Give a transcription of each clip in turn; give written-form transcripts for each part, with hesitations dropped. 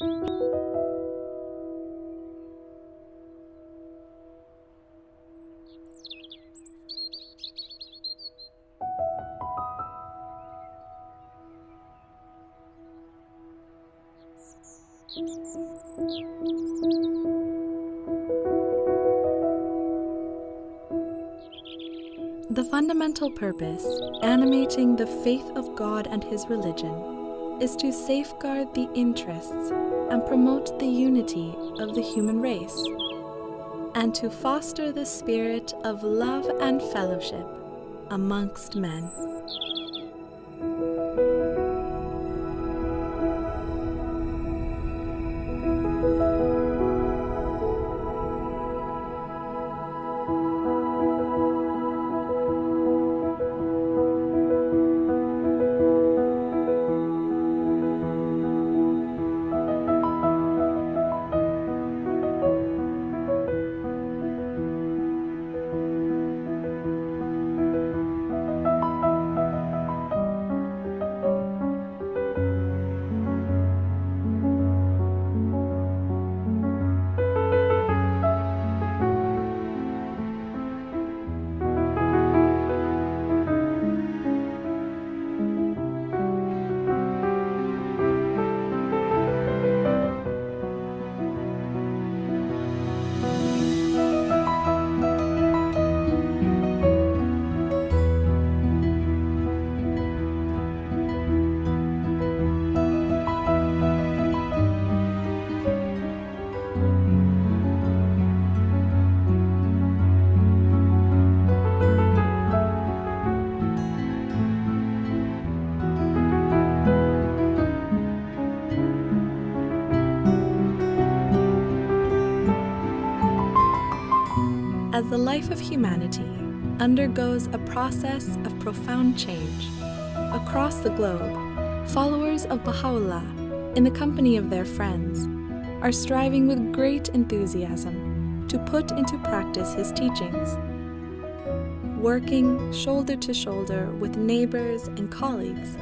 The fundamental purpose, animating the faith of God and His religion, is to safeguard the interests and promote the unity of the human race, and to foster the spirit of love and fellowship amongst men. As the life of humanity undergoes a process of profound change, across the globe, followers of Baha'u'llah, in the company of their friends, are striving with great enthusiasm to put into practice his teachings. Working shoulder to shoulder with neighbors and colleagues,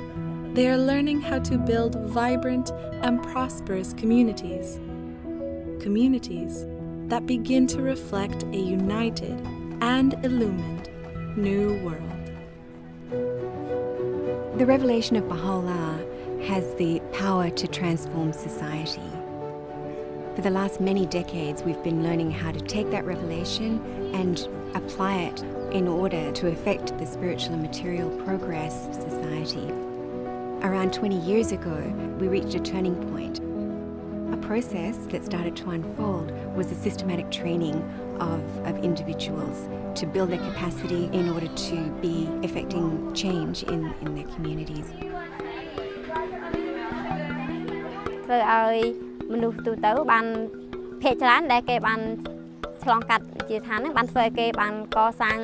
they are learning how to build vibrant and prosperous communities. Communities that begin to reflect a united and illumined new world. The revelation of Baha'u'llah has the power to transform society. For the last many decades, we've been learning how to take that revelation and apply it in order to affect the spiritual and material progress of society. Around 20 years ago, we reached a turning point. A process that started to unfold was a systematic training of individuals to build their capacity in order to be effecting change in their communities. ធ្វើឲ្យមនុស្សទូទៅបានភាគច្រើនដែលគេបានឆ្លងកាត់ជាឋានហ្នឹងបានធ្វើឲ្យគេបានកសាង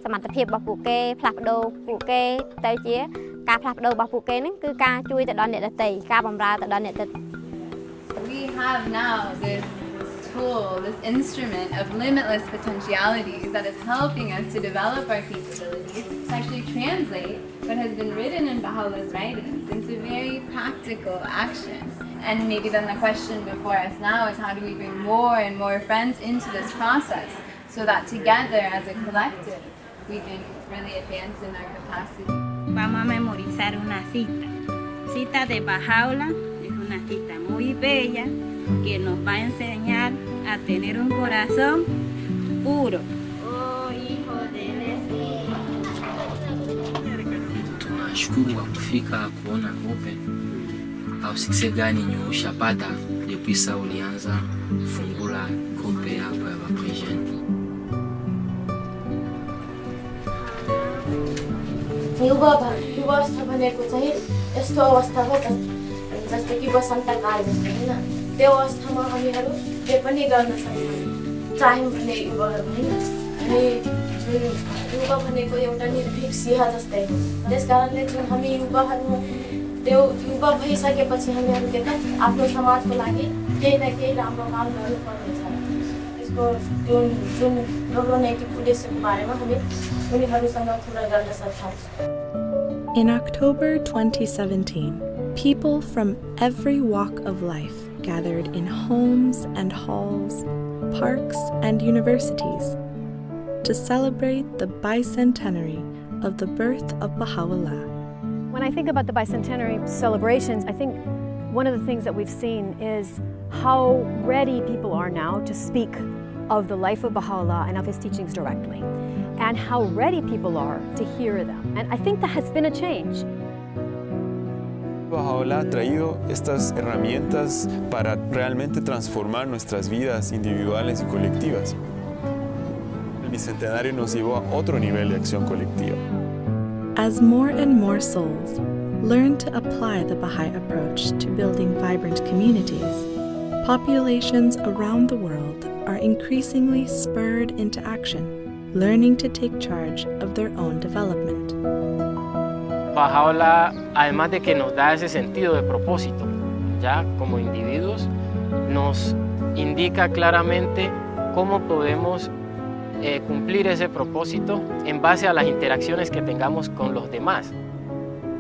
សមត្ថភាពរបស់ពួកគេផ្លាស់ប្ដូរពួកគេទៅជាការផ្លាស់ប្ដូររបស់ពួកគេហ្នឹងគឺការជួយទៅដល់អ្នកដទៃការបម្រើទៅដល់អ្នកដទៃ We have now this tool, this instrument of limitless potentialities that is helping us to develop our capabilities, to actually translate what has been written in Baha'u'llah's writings into very practical action. And maybe then the question before us now is how do we bring more and more friends into this process so that together as a collective we can really advance in our capacity. Vamos a memorizar una cita. Cita de Baha'u'llah. Una cita muy bella que nos va a enseñar a tener un corazón puro. Oh, hijo del Tunashukuru kwa kufika kuona open au success gani ushapata depuis ça ulianza fungula groupe hapa ya Christian. युवा अवस्था भनेको चाहिँ यस्तो अवस्था हो जस्तो कि वसन्तकाल जस्तो हैन त्यो अवस्थामा हामीहरू के पनि गर्न सक्छौँ चाह्यौँ भने युवाहरू हैन अनि युवा भनेको एउटा निर्भीक सिंह जस्तै हो त्यसकारणले जुन हामी युवाहरू त्यो युवा भइसकेपछि हामीहरू के त आफ्नो समाजको लागि केही न केही राम्रो काम गर्नुपर्नेछ त्यसको जुन राम्रो नैतिक उद्देश्यको बारेमा हामी उनीहरूसँग कुरा गर्न सक्छौँ. In October 2017, people from every walk of life gathered in homes and halls, parks and universities to celebrate the bicentenary of the birth of Baha'u'llah. When I think about the bicentenary celebrations, I think one of the things that we've seen is how ready people are now to speak of the life of Baha'u'llah and of his teachings directly, and how ready people are to hear them. And I think that has been a change. Baha'u'llah ha traído estas herramientas para realmente transformar nuestras vidas individuales y colectivas. El Bicentenario nos llevó a otro nivel de acción colectiva. As more and more souls learn to apply the Baha'i approach to building vibrant communities, populations around the world are increasingly spurred into action, learning to take charge of their own development. Baha'u'llah, además de que nos da ese sentido de propósito, ya como individuos, nos indica claramente cómo podemos cumplir ese propósito en base a las interacciones que tengamos con los demás.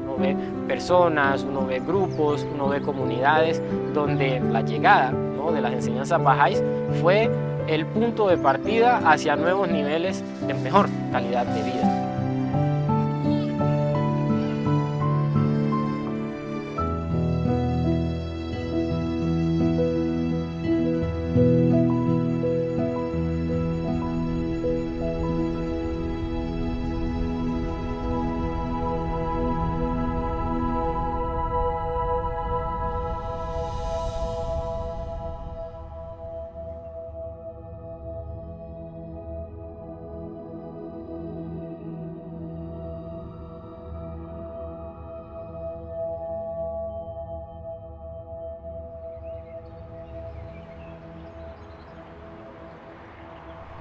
Uno ve personas, uno ve grupos, uno ve comunidades donde la llegada, ¿no?, de las enseñanzas bahá'ís fue el punto de partida hacia nuevos niveles de mejor calidad de vida.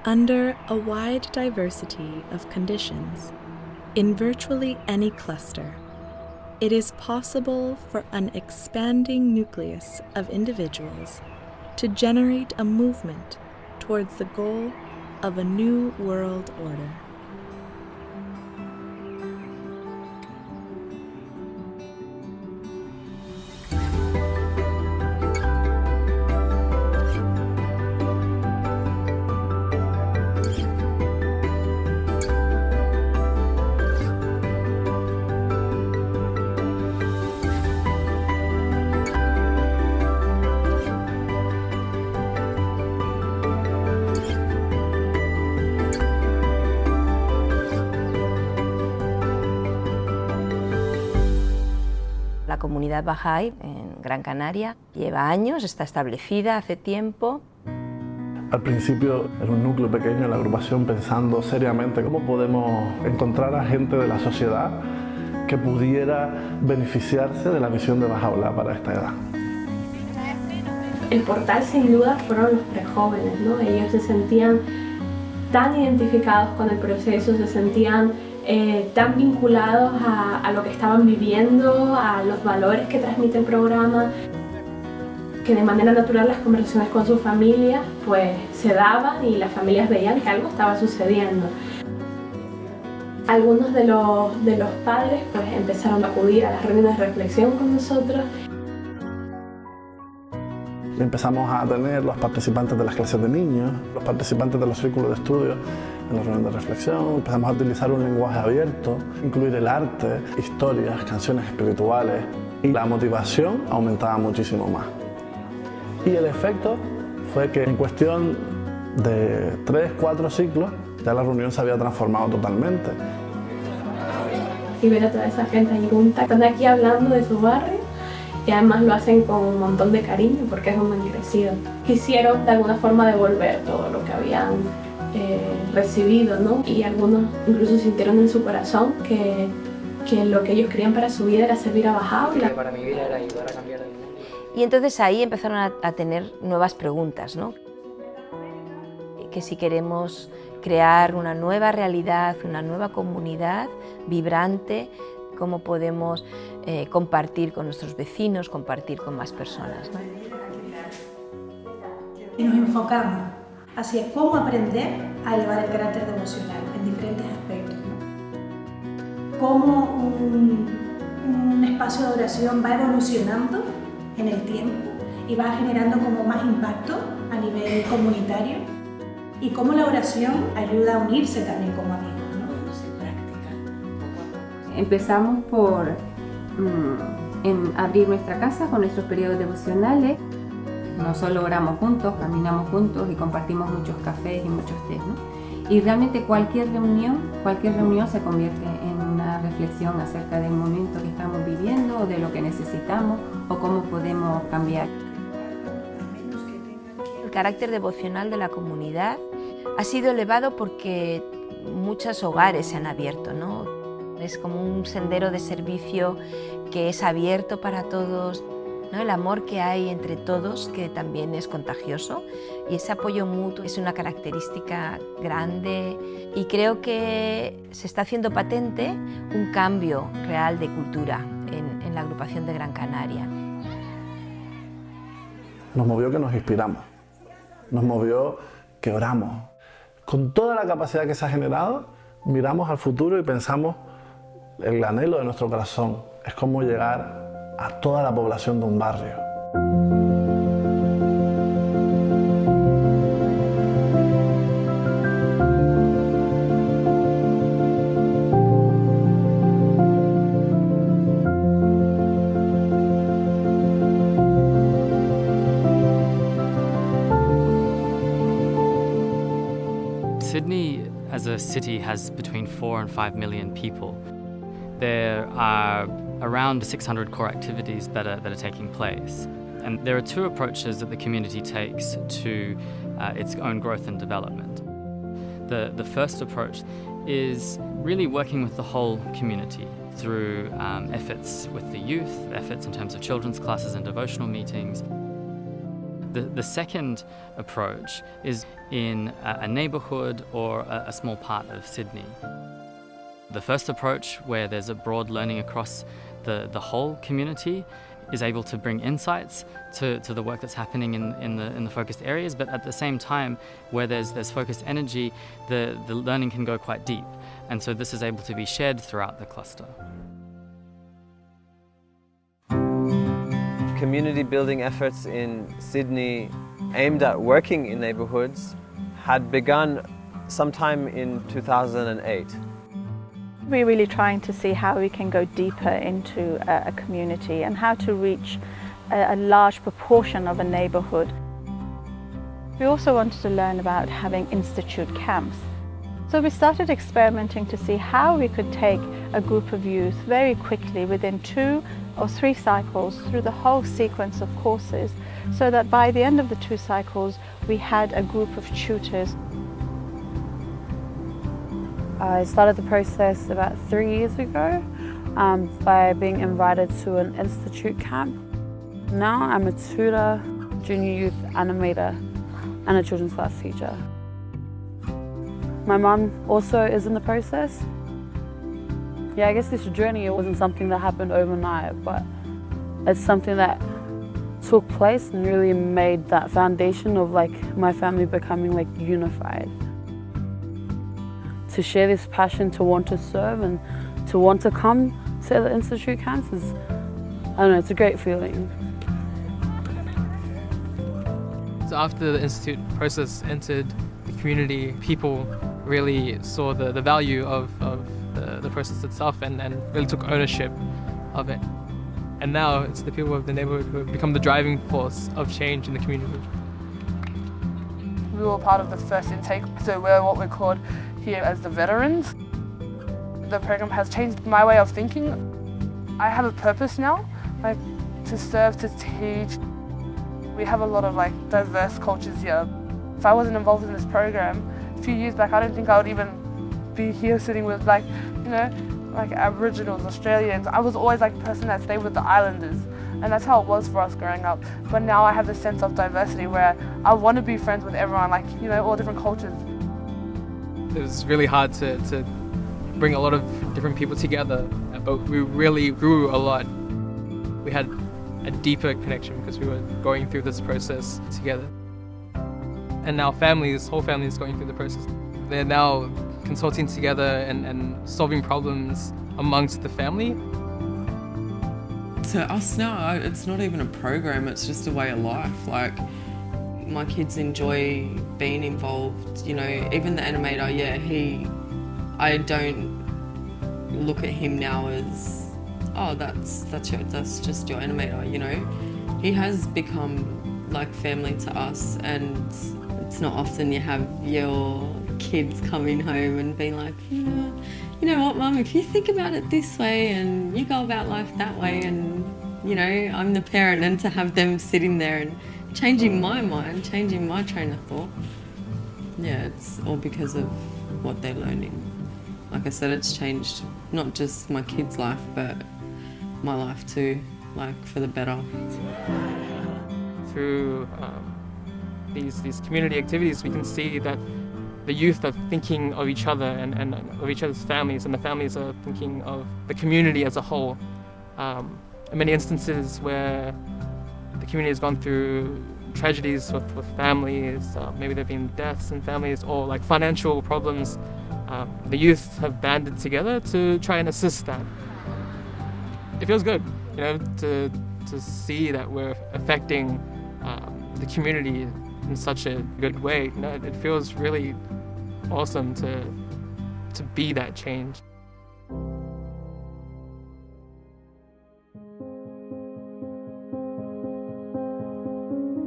Under a wide diversity of conditions, in virtually any cluster, it is possible for an expanding nucleus of individuals to generate a movement towards the goal of a new world order. La comunidad Bahá'í en Gran Canaria lleva años, está establecida hace tiempo. Al principio era un núcleo pequeño en la agrupación pensando seriamente cómo podemos encontrar a gente de la sociedad que pudiera beneficiarse de la visión de Baha'u'llah para esta edad. El portal sin duda fueron los prejóvenes, ¿no? Ellos se sentían tan identificados con el proceso, se sentían tan vinculados a lo que estaban viviendo, a los valores que transmite el programa, que de manera natural las conversaciones con sus familias pues se daban y las familias veían que algo estaba sucediendo. Algunos de los padres pues empezaron a acudir a las reuniones de reflexión con nosotros. Empezamos a tener los participantes de las clases de niños, los participantes de los círculos de estudio en la reunión de reflexión. Empezamos a utilizar un lenguaje abierto, incluir el arte, historias, canciones espirituales, y la motivación aumentaba muchísimo más. Y el efecto fue que en cuestión de 3-4 ciclos ya la reunión se había transformado totalmente. Y ver a toda esa gente ahí junta, están aquí hablando de su barrio y además lo hacen con un montón de cariño porque es donde han crecido. Quisieron de alguna forma devolver todo lo que habían recibido, ¿no? Y algunos incluso sintieron en su corazón que lo que ellos querían para su vida era servir a Baha'u'llah. Para mi vida era ayudar a cambiar el mundo. Y entonces ahí empezaron a tener nuevas preguntas, ¿no? Que si queremos crear una nueva realidad, una nueva comunidad vibrante, cómo podemos compartir con nuestros vecinos, compartir con más personas, ¿no? Y nos enfocamos hacia cómo aprender a elevar el carácter devocional en diferentes aspectos, ¿no? Cómo un espacio de oración va evolucionando en el tiempo y va generando como más impacto a nivel comunitario y cómo la oración ayuda a unirse también como amigos, ¿no? Empezamos por abrir nuestra casa con nuestros periodos devocionales. No solo oramos juntos, caminamos juntos y compartimos muchos cafés y muchos tés, ¿no? Y realmente cualquier reunión se convierte en una reflexión acerca del momento que estamos viviendo o de lo que necesitamos o cómo podemos cambiar. El carácter devocional de la comunidad ha sido elevado porque muchos hogares se han abierto, ¿no? Es como un sendero de servicio que es abierto para todos, ¿no? El amor que hay entre todos, que también es contagioso, y ese apoyo mutuo es una característica grande, y creo que se está haciendo patente un cambio real de cultura en la agrupación de Gran Canaria. Nos movió que nos inspiramos, nos movió que oramos. Con toda la capacidad que se ha generado, miramos al futuro y pensamos el anhelo de nuestro corazón es cómo llegar a toda la población de un barrio. Sydney as a city has between 4 and 5 million people. There are around 600 core activities that are taking place. And there are two approaches that the community takes to its own growth and development. The first approach is really working with the whole community through efforts with the youth, efforts in terms of children's classes and devotional meetings. The second approach is in a neighbourhood or a small part of Sydney. The first approach, where there's a broad learning across the whole community, is able to bring insights to the work that's happening in the focused areas, but at the same time, where there's focused energy, the learning can go quite deep. And so this is able to be shared throughout the cluster. Community building efforts in Sydney aimed at working in neighbourhoods had begun sometime in 2008. We're really trying to see how we can go deeper into a community and how to reach a large proportion of a neighbourhood. We also wanted to learn about having institute camps. So we started experimenting to see how we could take a group of youth very quickly within 2 or 3 cycles through the whole sequence of courses, so that by the end of the 2 cycles we had a group of tutors. I started the process about 3 years ago by being invited to an institute camp. Now I'm a tutor, junior youth animator and a children's class teacher. My mum also is in the process. Yeah, I guess this journey, it wasn't something that happened overnight, but it's something that took place and really made that foundation of like my family becoming like unified. To share this passion to want to serve and to want to come to the institute camps is, I don't know, it's a great feeling. So after the institute process entered the community, people really saw the value of the process itself and really took ownership of it. And now it's the people of the neighborhood who have become the driving force of change in the community. We were part of the first intake, so we're what we're called here as the veterans. The program has changed my way of thinking. I have a purpose now, like to serve, to teach. We have a lot of like diverse cultures here. If I wasn't involved in this program a few years back, I don't think I would even be here sitting with like, you know, like Aboriginals, Australians. I was always like the person that stayed with the islanders, and that's how it was for us growing up. But now I have this sense of diversity where I want to be friends with everyone, like, you know, all different cultures. It was really hard to bring a lot of different people together, but we really grew a lot. We had a deeper connection because we were going through this process together. And now whole family is going through the process. They're now consulting together and solving problems amongst the family. to us now, it's not even a program, it's just a way of life. Like, my kids enjoy being involved, you know, even the animator, I don't look at him now as, oh, that's just your animator, you know. He has become like family to us, and it's not often you have your kids coming home and being like, you know what, Mum, if you think about it this way and you go about life that way, and, you know, I'm the parent, and to have them sitting there and changing my mind, changing my train of thought. Yeah, it's all because of what they're learning. Like I said, it's changed not just my kids' life, but my life too, like for the better. Through these community activities, we can see that the youth are thinking of each other and of each other's families, and the families are thinking of the community as a whole. In many instances where the community has gone through tragedies with families, maybe there have been deaths in families or like financial problems, the youth have banded together to try and assist that. It feels good, you know, to see that we're affecting the community in such a good way. You know, it feels really awesome to be that change.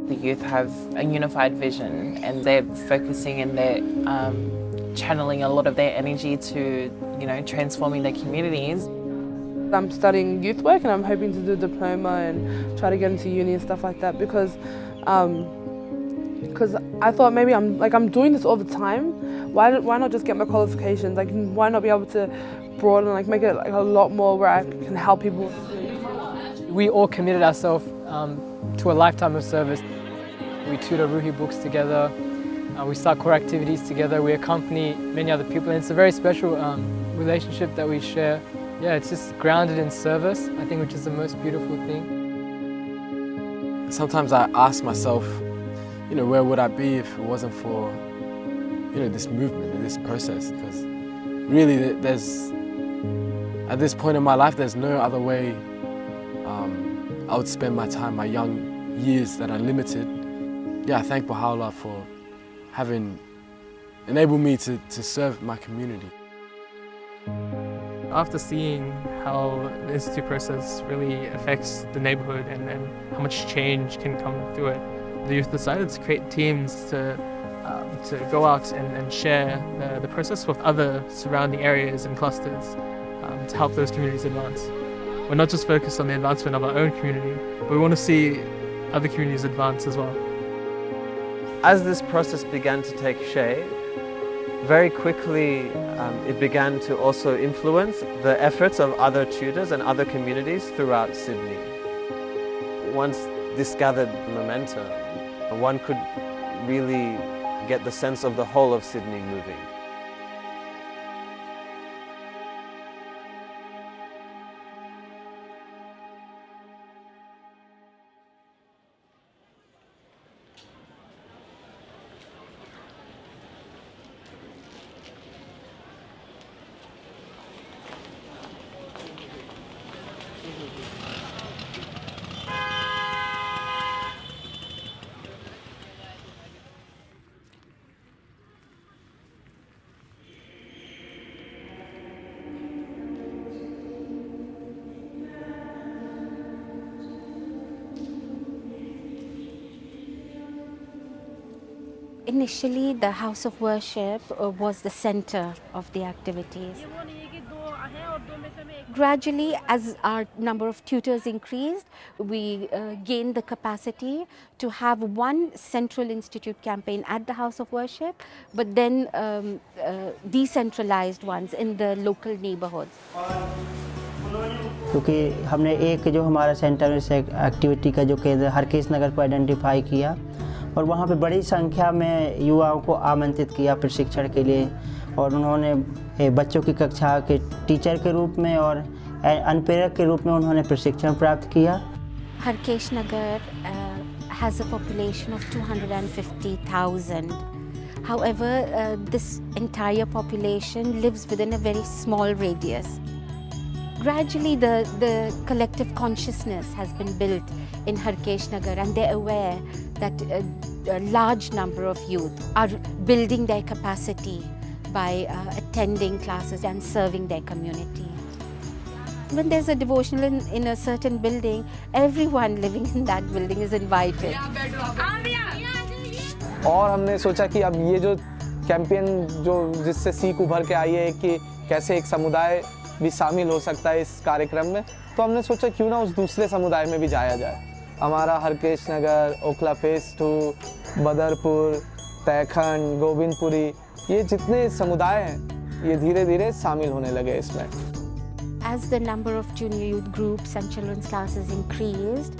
The youth have a unified vision, and they're focusing and they're channeling a lot of their energy to, you know, transforming their communities. I'm studying youth work, and I'm hoping to do a diploma and try to get into uni and stuff like that, because I thought maybe I'm doing this all the time. Why not just get my qualifications? Like, why not be able to broaden, like make it like a lot more where I can help people? We all committed ourselves to a lifetime of service. We tutor Ruhi books together, we start core activities together, we accompany many other people, and it's a very special relationship that we share. Yeah, it's just grounded in service, I think, which is the most beautiful thing. Sometimes I ask myself, you know, where would I be if it wasn't for, you know, this movement and this process? Because really, at this point in my life, there's no other way I would spend my time, my young years that are limited. Yeah, I thank Baha'u'llah for having enabled me to serve my community. After seeing how the Institute process really affects the neighborhood and how much change can come through it, the youth decided to create teams to go out and share the process with other surrounding areas and clusters to help those communities advance. We're not just focused on the advancement of our own community, but we want to see other communities advance as well. As this process began to take shape, very quickly it began to also influence the efforts of other tutors and other communities throughout Sydney. Once this gathered momentum, one could really get the sense of the whole of Sydney moving. Initially, the house of worship was the center of the activities. Gradually, as our number of tutors increased, we gained the capacity to have one central institute campaign at the house of worship, but then decentralized ones in the local neighborhoods. क्योंकि हमने एक जो हमारा centre से activity का जो केंद्र हरकेश नगर को आइडेंटिफाई किया और वहाँ पे बड़ी संख्या में युवाओं को आमंत्रित किया प्रशिक्षण के लिए, और उन्होंने बच्चों की कक्षा के टीचर के रूप में और अनुप्रेरक के रूप में उन्होंने प्रशिक्षण प्राप्त किया। हरकेश नगर has a population of 250,000. However, this entire population lives within a very small radius. Gradually the collective consciousness has been built in Harkesh Nagar, and they're aware that a large number of youth are building their capacity by attending classes and serving their community. When there's a devotional in a certain building, everyone living in that building is invited. और हमने सोचा कि अब ये जो campaign जिससे सीख उभर के आई है कि कैसे एक समुदाय भी शामिल हो सकता है इस कार्यक्रम में, तो हमने सोचा क्यों ना उस दूसरे समुदाय में भी जाया जाए। हमारा हरकेश नगर, ओखला फेस 2, बदरपुर, तैखंड, गोविंदपुरी, ये जितने समुदाय हैं ये धीरे धीरे शामिल होने लगे इसमें। As the number of junior youth groups and children's classes increased,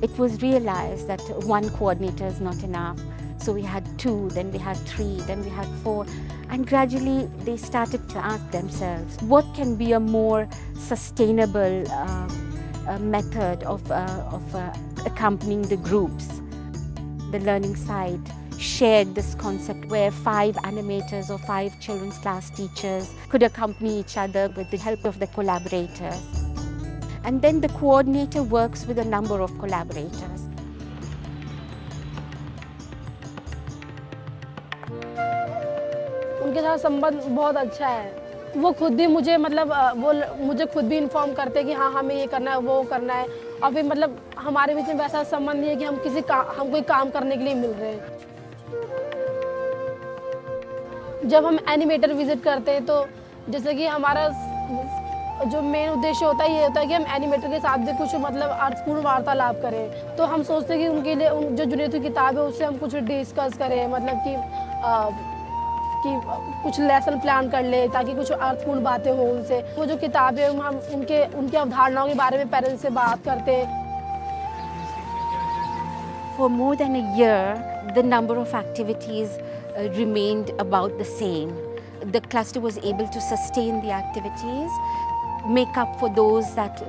it was realized that one coordinator is not enough. So we had 2, then we had 3, then we had 4, and gradually they started to ask themselves, what can be a more sustainable method of accompanying the groups? The learning site shared this concept where 5 animators or 5 children's class teachers could accompany each other with the help of the collaborators. And then the coordinator works with a number of collaborators. उनके साथ संबंध बहुत अच्छा है। वो खुद भी मुझे वो मुझे खुद भी इन्फॉर्म करते हैं कि हाँ हमें ये करना है, वो करना है, और फिर हमारे बीच में वैसा संबंध नहीं है कि हम कोई काम करने के लिए मिल रहे हैं। जब हम एनिमेटर विजिट करते हैं तो जैसे कि हमारा जो मेन उद्देश्य होता है ये होता है कि हम एनिमेटर के साथ भी कुछ अर्थपूर्ण वार्तालाप करें। तो हम सोचते हैं कि उनके लिए जो जुनियर की किताब है उससे हम कुछ डिस्कस करें, कि कुछ लेसन प्लान कर ले ताकि कुछ अर्थपूर्ण बातें हो उनसे। वो जो किताब है हम उनके अवधारणाओं के बारे में पेरेंट्स से बात करते हैं। For more than a year, the number of activities remained about the same. The cluster was able to sustain the activities, make up for those that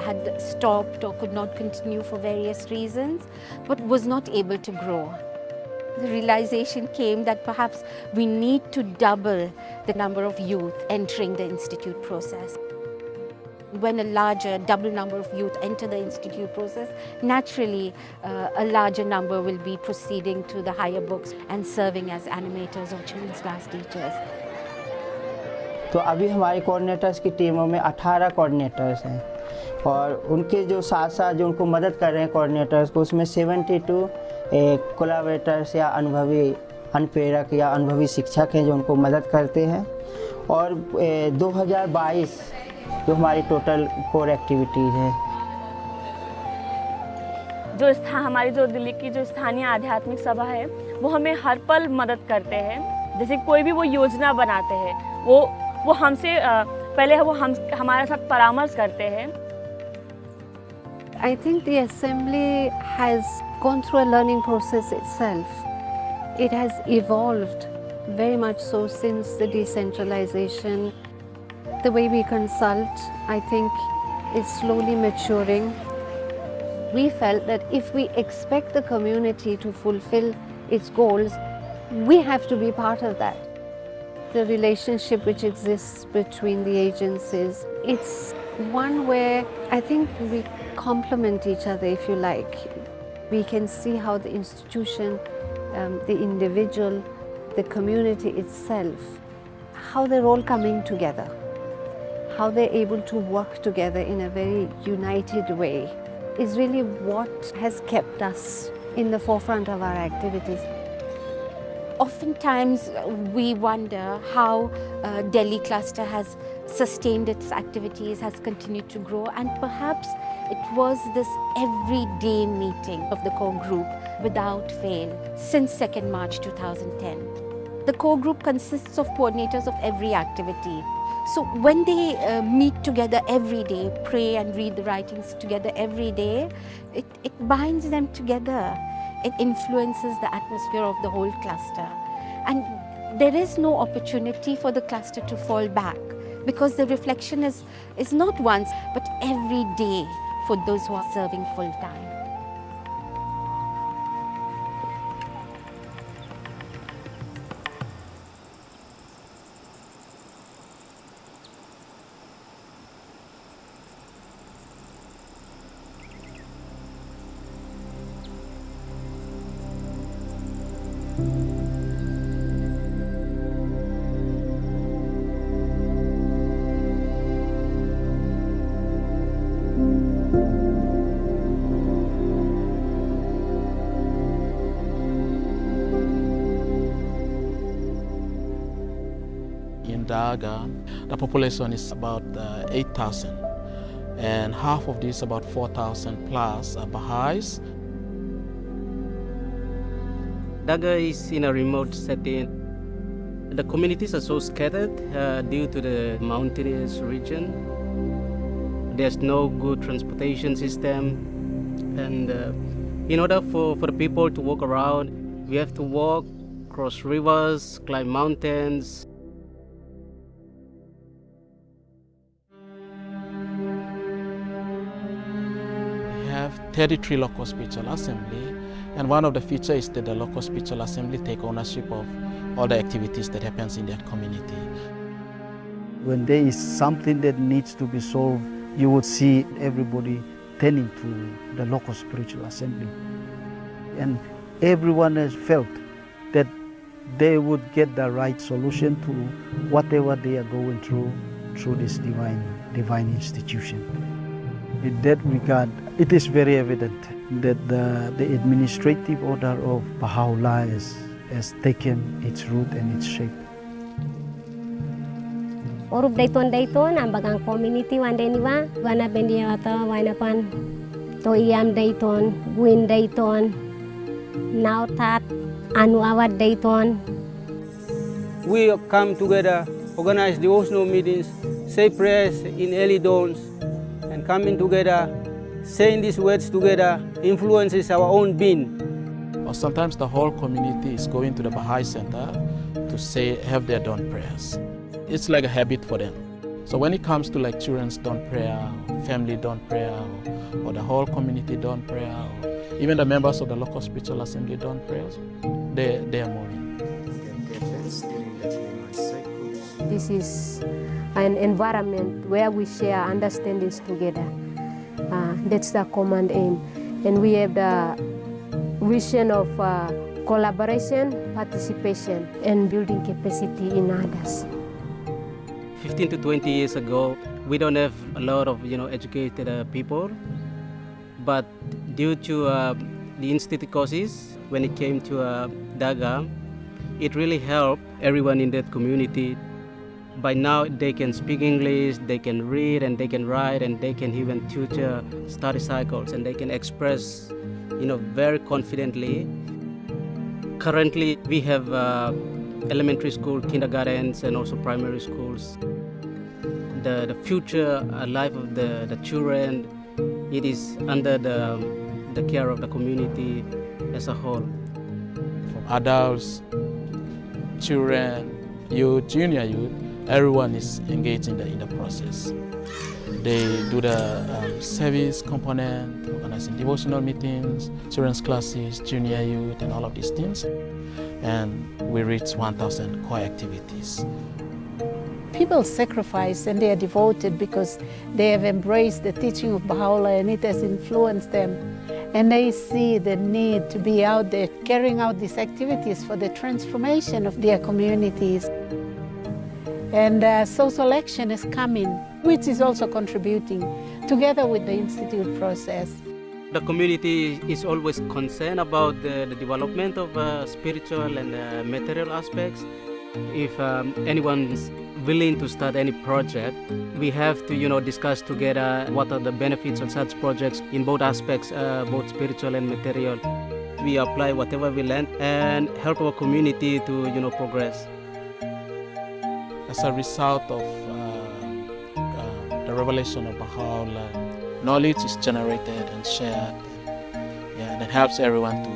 had stopped or could not continue for various reasons, but was not able to grow. The realization came that perhaps we need to double the number of youth entering the institute process. When a larger, double number of youth enter the institute process, naturally a larger number will be proceeding to the higher books and serving as animators or children's class teachers. तो अभी हमारे coordinators की टीमों में 18 coordinators हैं, और उनके जो साथ साथ जो उनको मदद कर रहे हैं कोऑर्डिनेटर्स को, उसमें 72 कोलैबोरेटर्स या अनुभवी अनुप्रेरक या अनुभवी शिक्षक हैं जो उनको मदद करते हैं। और 2022 जो हमारी टोटल कोर एक्टिविटीज़ है। हमारी जो दिल्ली की जो स्थानीय आध्यात्मिक सभा है वो हमें हर पल मदद करते हैं। जैसे कोई भी वो योजना बनाते हैं वो हमसे पहले हमारे साथ परामर्श करते हैं। I think the assembly has gone through a learning process itself. It has evolved very much so since the decentralization. The way we consult, I think, is slowly maturing. We felt that if we expect the community to fulfill its goals, we have to be part of that. The relationship which exists between the agencies, it's one where I think we complement each other, if you like. We can see how the institution, the individual, the community itself, how they're all coming together, how they're able to work together in a very united way is really what has kept us in the forefront of our activities. Oftentimes we wonder how Delhi cluster has sustained its activities, has continued to grow, and perhaps it was this everyday meeting of the core group without fail since 2nd March 2010. The core group consists of coordinators of every activity. So when they meet together every day, pray and read the writings together every day, it binds them together. It influences the atmosphere of the whole cluster. And there is no opportunity for the cluster to fall back, because the reflection is not once, but every day for those who are serving full time. Daga, the population is about 8,000. And half of these, about 4,000 plus, are Baha'is. Daga is in a remote setting. The communities are so scattered due to the mountainous region. There's no good transportation system. And in order for the people to walk around, we have to walk, cross rivers, climb mountains. We have 33 local spiritual assembly, and one of the features is that the local spiritual assembly take ownership of all the activities that happens in that community. When there is something that needs to be solved, you would see everybody turning to the local spiritual assembly. And everyone has felt that they would get the right solution to whatever they are going through this divine institution. In that regard, it is very evident that the administrative order of Baha'u'llah has taken its root and its shape. Orup dayton ang bagang community wan deniwa wana bendiata wana pan to iam dayton guin dayton now tat anu awat dayton. We come together, organize devotional meetings, say prayers in early dawns, and coming together, saying these words together influences our own being. Or sometimes the whole community is going to the Baha'i Center to have their dawn prayers. It's like a habit for them. So when it comes to like children's dawn prayer, family dawn prayer, or the whole community dawn prayer, or even the members of the local spiritual assembly dawn prayers, they are more in. This is an environment where we share understandings together. That's the common aim. And we have the vision of collaboration, participation, and building capacity in others. 15 to 20 years ago, we don't have a lot of educated people, but due to the institute courses, when it came to Daga, it really helped everyone in that community. By now, they can speak English, they can read, and they can write, and they can even tutor study cycles, and they can express, very confidently. Currently, we have elementary school, kindergartens, and also primary schools. The future life of the children, it is under the care of the community as a whole. From adults, children, youth, junior youth, everyone is engaged in the process. They do the service component, organizing devotional meetings, children's classes, junior youth, and all of these things. And we reach 1,000 core activities. People sacrifice and they are devoted because they have embraced the teaching of Baha'u'llah and it has influenced them. And they see the need to be out there carrying out these activities for the transformation of their communities. And social action is coming, which is also contributing together with the institute process. The community is always concerned about the development of spiritual and material aspects. If anyone's willing to start any project, we have to discuss together what are the benefits of such projects in both aspects, both spiritual and material. We apply whatever we learn and help our community to progress. As a result of the revelation of Baha'u'llah, knowledge is generated and shared, and it helps everyone to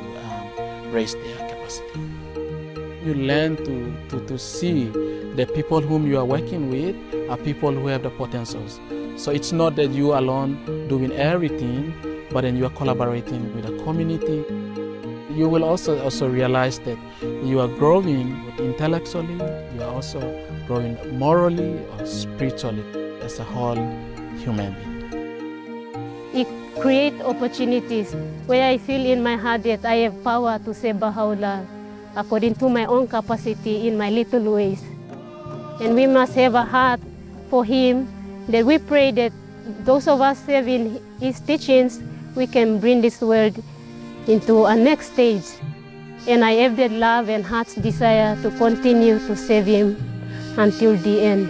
raise their capacity. You learn to see the people whom you are working with are people who have the potentials. So it's not that you alone doing everything, but then you are collaborating with the community. You will also realize that you are growing intellectually, you are also growing morally or spiritually as a whole human being. It creates opportunities where I feel in my heart that I have power to serve Baha'u'llah according to my own capacity in my little ways. And we must have a heart for him, that we pray that those of us serving his teachings, we can bring this world into a next stage. And I have that love and heart's desire to continue to serve him until the end.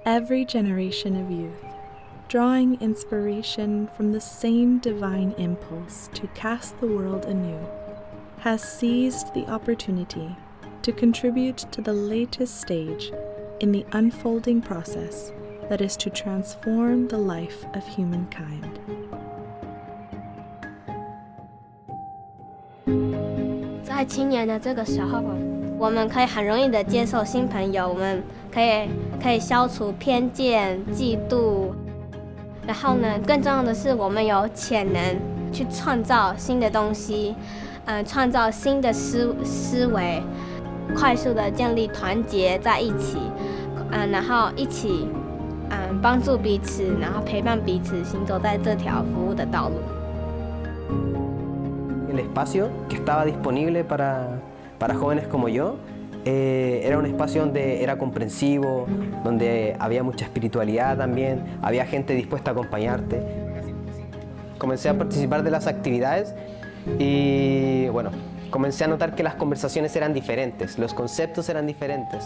Every generation of youth, drawing inspiration from the same divine impulse to cast the world anew, has seized the opportunity to contribute to the latest stage in the unfolding process that is to transform the life of humankind. 在青年的这个时候，我们可以很容易的接受新朋友，我们可以消除偏见、嫉妒。然后呢，更重要的是，我们有潜能去创造新的东西，创造新的思维，快速的建立团结在一起，然后一起帮助彼此，然后陪伴彼此，行走在这条服务的道路。El espacio que estaba disponible para jóvenes como yo era un espacio donde era comprensivo, donde había mucha espiritualidad también, había gente dispuesta a acompañarte. Comencé a participar de las actividades y bueno, comencé a notar que las conversaciones eran diferentes, los conceptos eran diferentes.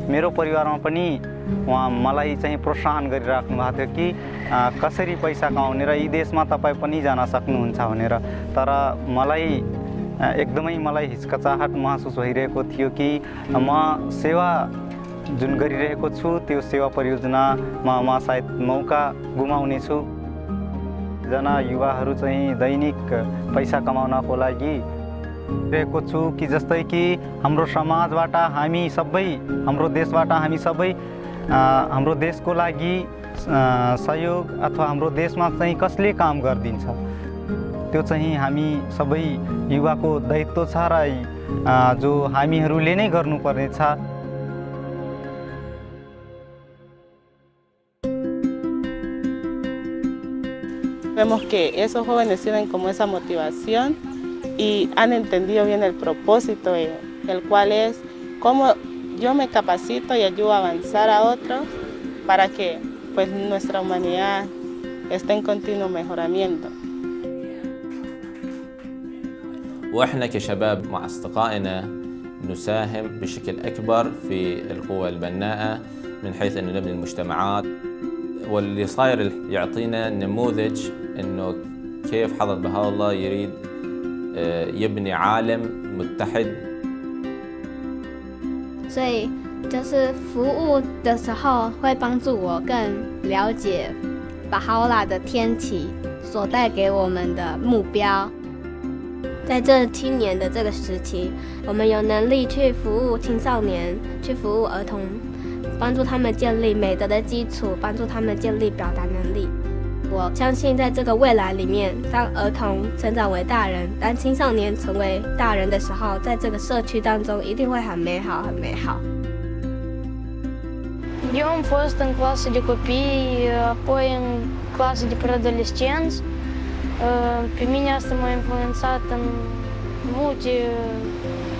मेरो परिवारमा पनि उहाँ मलाई चाहिँ प्रोत्साहन गरिराख्नु भएको थियो कि कसरी पैसा कमाउने र यी देशमा तपाईँ पनि जान सक्नुहुन्छ भनेर। तर मलाई हिचकिचाहट महसुस भइरहेको थियो कि म सेवा जुन गरिरहेको छु त्यो सेवा परियोजनामा म सायद मौका गुमाउने छु। जना युवाहरू चाहिँ दैनिक पैसा कमाउनको लागि रहेको छु कि जस्तै कि हाम्रो समाजबाट हामी सबै हाम्रो देशबाट हामी सबै हाम्रो देशको लागि सहयोग अथवा हाम्रो देशमा चाहिँ कसले काम गरिदिन्छ त्यो चाहिँ हामी सबै युवाको दायित्व छ र जो हामीहरूले नै गर्नुपर्ने छ। Vemos que esos jóvenes tienen como esa motivación y han entendido bien el propósito, el cual es cómo yo me capacito y ayudo a avanzar a otros para que pues, nuestra humanidad esté en continuo mejoramiento. وإحنا كشباب مع أصدقائنا نساهم بشكل أكبر في القوى البناءة من حيث أن نبني المجتمعات، واللي صاير يعطينا نموذج أنه كيف حضرة بهاء الله يريد يبني عالم متحد. 所以就是服务的时候会帮助我更了解巴哈欧拉的天启所带给我们的目标。在这青年的这个时期，我们有能力去服务青少年，去服务儿童，帮助他们建立美德的基础，帮助他们建立表达能力。我相信在这个未来里面，当儿童成长为大人，当青少年成为大人的时候，在这个社区当中一定会很美好，很美好。Eu am fost în clasă de copii, apoi în clasă de preadolescenți. Pe mine asta m-a influențat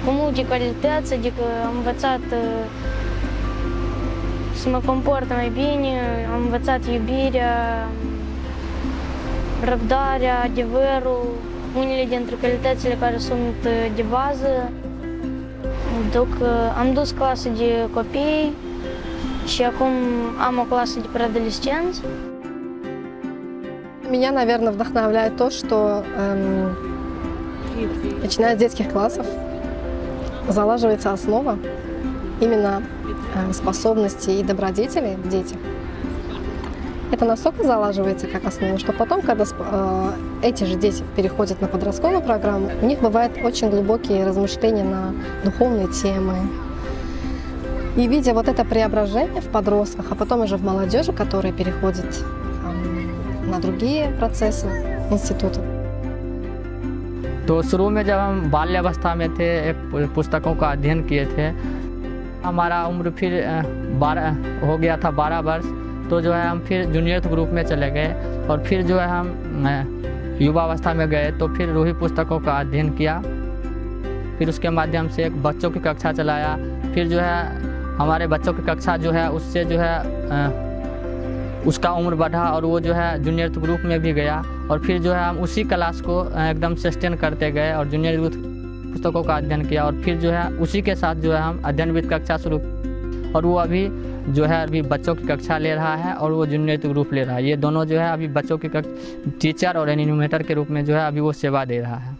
cu multe calități, adică am învățat să mă comport mai bine, am învățat iubirea, răbdarea, adevărul, unele dintre calitățile care sunt de bază. Am dus clasă de copii și acum am o clasă de preadolescenți. Меня, наверное, вдохновляет то, что начиная с детских классов залаживается основа именно способностей и добродетелей в детях. Это настолько залаживается как основа, что потом, когда эти же дети переходят на подростковую программу, у них бывают очень глубокие размышления на духовные темы. И видя вот это преображение в подростках, а потом уже в молодежи, которые переходят на другие процессы института. तो शुरू में जब हम बाल्यावस्था में थे, एक पुस्तकों का अध्ययन किए थे, हमारा उम्र फिर 12 हो गया था, 12 वर्ष, तो जो है हम फिर जूनियर ग्रुप में चले गए और फिर जो है हम युवावस्था में गए तो फिर रूही पुस्तकों का अध्ययन किया। फिर उसके माध्यम से एक बच्चों की कक्षा चलाया। फिर जो है हमारे बच्चों की कक्षा जो है उससे जो है उसका उम्र बढ़ा और वो जो है जूनियर ग्रुप में भी गया और फिर जो है हम उसी क्लास को एकदम सस्टेन करते गए और जूनियर पुस्तकों का अध्ययन किया और फिर जो है उसी के साथ जो है हम अध्ययनविद कक्षा शुरू और वो अभी जो है अभी बच्चों की कक्षा ले रहा है और वो जूनियर ग्रुप ले रहा है। ये दोनों जो है अभी बच्चों की टीचर और एनिमेटर के रूप में जो है अभी वो सेवा दे रहा है।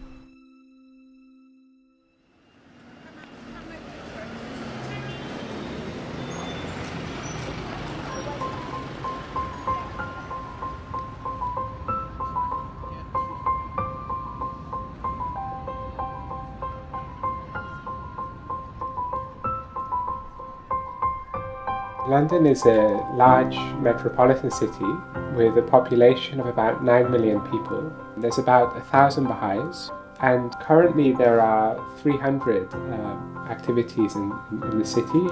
London is a large metropolitan city with a population of about 9 million people. There's about 1,000 Baha'is, and currently there are 300 activities in the city.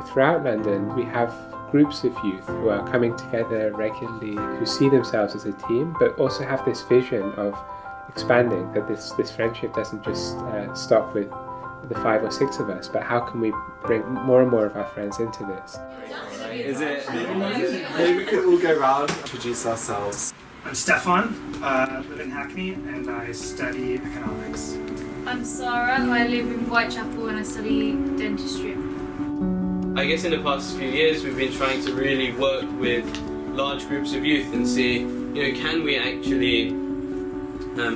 Throughout London, we have groups of youth who are coming together regularly, who see themselves as a team, but also have this vision of expanding, that this friendship doesn't just stop with the 5 or 6 of us, but how can we bring more and more of our friends into this? Maybe we could all go around, introduce ourselves. I'm Stefan, I live in Hackney and I study economics. I'm Sarah, I live in Whitechapel and I study dentistry. I guess in the past few years we've been trying to really work with large groups of youth and see, can we actually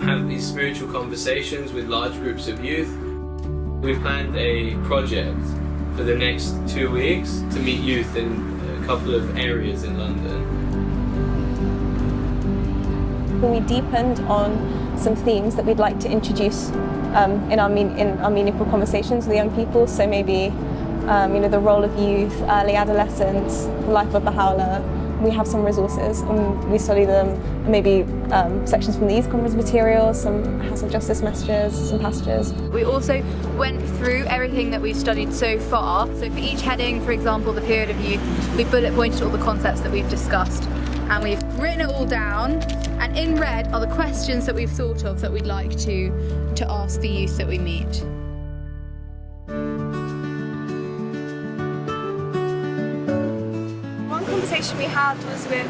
have these spiritual conversations with large groups of youth. We've planned a project for the next 2 weeks to meet youth in a couple of areas in London. We deepened on some themes that we'd like to introduce in our meaningful conversations with young people. So maybe the role of youth, early adolescence, the life of Baha'u'llah. We have some resources and we study them, maybe sections from the Youth Conference materials, some House of Justice messages, some passages. We also went through everything that we've studied so far. So for each heading, for example, the period of youth, we bullet pointed all the concepts that we've discussed and we've written it all down, and in red are the questions that we've thought of that we'd like to ask the youth that we meet. Conversation we had was with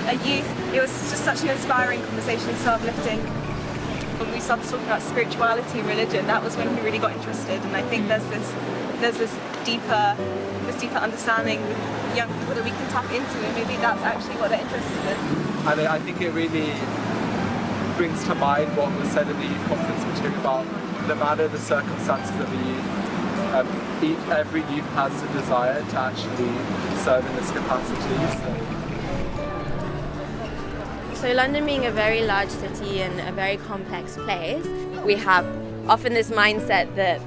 a youth. It was just such an inspiring conversation, so uplifting. When we started talking about spirituality and religion, that was when he really got interested. And I think there's this deeper understanding with young people that we can tap into, and maybe that's actually what they're interested in. And I think it really brings to mind what was said in the Youth Conference material about no matter the circumstances of the youth, every youth has the desire to actually serve in this capacity. So London being a very large city and a very complex place, we have often this mindset that,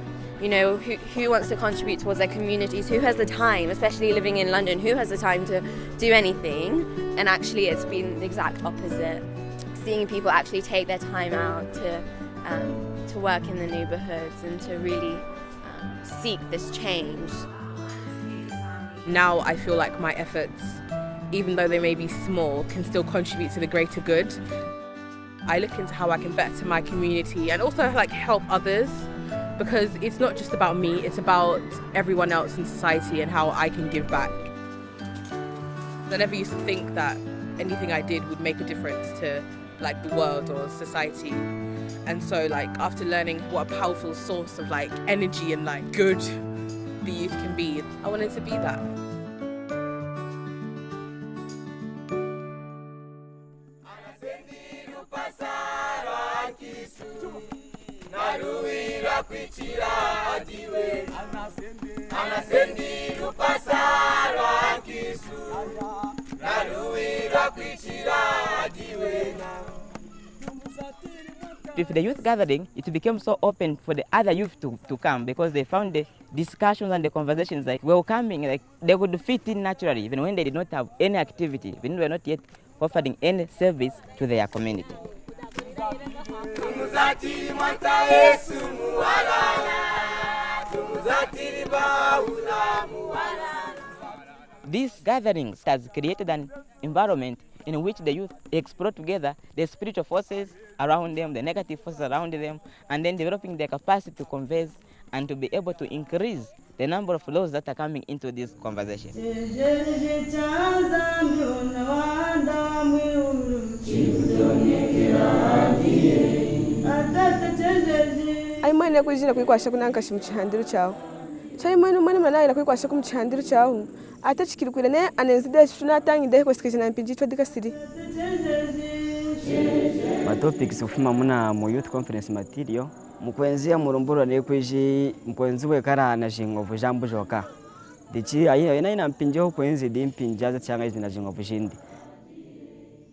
who wants to contribute towards their communities, who has the time, especially living in London, who has the time to do anything? And actually it's been the exact opposite. Seeing people actually take their time out to work in the neighbourhoods and to really seek this change. Now I feel like my efforts, even though they may be small, can still contribute to the greater good. I look into how I can better my community and also help others, because it's not just about me, it's about everyone else in society and how I can give back. I never used to think that anything I did would make a difference to the world or society. And so after learning what a powerful source of energy and good the youth can be, I wanted to be that. With the youth gathering, it became so open for the other youth to come, because they found the discussions and the conversations welcoming, they could fit in naturally, even when they did not have any activity, when they were not yet offering any service to their community. These gatherings has created an environment in which the youth explore together the spiritual forces around them, the negative forces around them, and then developing their capacity to converse and to be able to increase the number of laws that are coming into this conversation. Aimana kujina kuikwasha kunankashi mchihandiru chao. Chai mwana mwana ila kuikwasha kumchihandiru chao. Ata chikirukule ne anenzide shuna tangi de kwasikizana mpinji twadika siri. Ma topics ufuma muna mu youth conference material mukwenzia murumbura ne kwiji mukwenzi we kara na jingovu jambu joka. Dichi ayina ina mpinji ho kwenzi di mpinji aza cyanga izina jingovu jindi.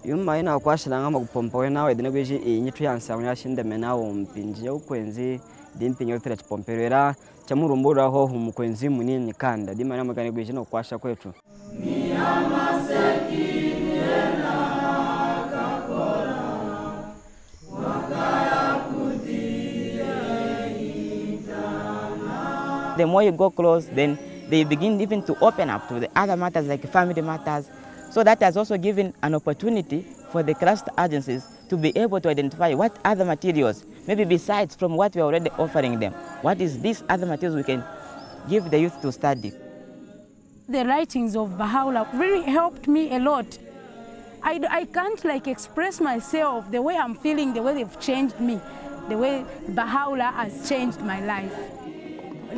Yuma ina kwashira ngama kupompa we nawe dine kwiji inyitu yansa yashinde menawo mpinji yo kwenzi di mpinji otera chipomperera chamurumbura ho mukwenzi munini kanda di mana magane kwiji no kwasha kwetu. The more you go close, then they begin even to open up to the other matters like family matters. So that has also given an opportunity for the cluster agencies to be able to identify what other materials, maybe besides from what we are already offering them, what is these other materials we can give the youth to study. The writings of Baha'u'llah really helped me a lot. I can't express myself the way I'm feeling, the way they've changed me, the way Baha'u'llah has changed my life.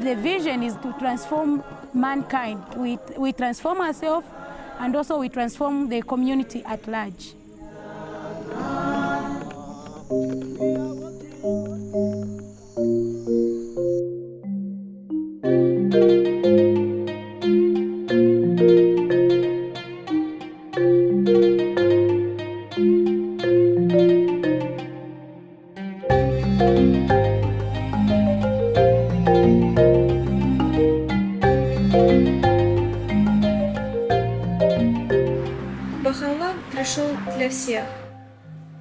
The vision is to transform mankind. We transform ourselves and also we transform the community at large. Baha'u'llah пришел для всех.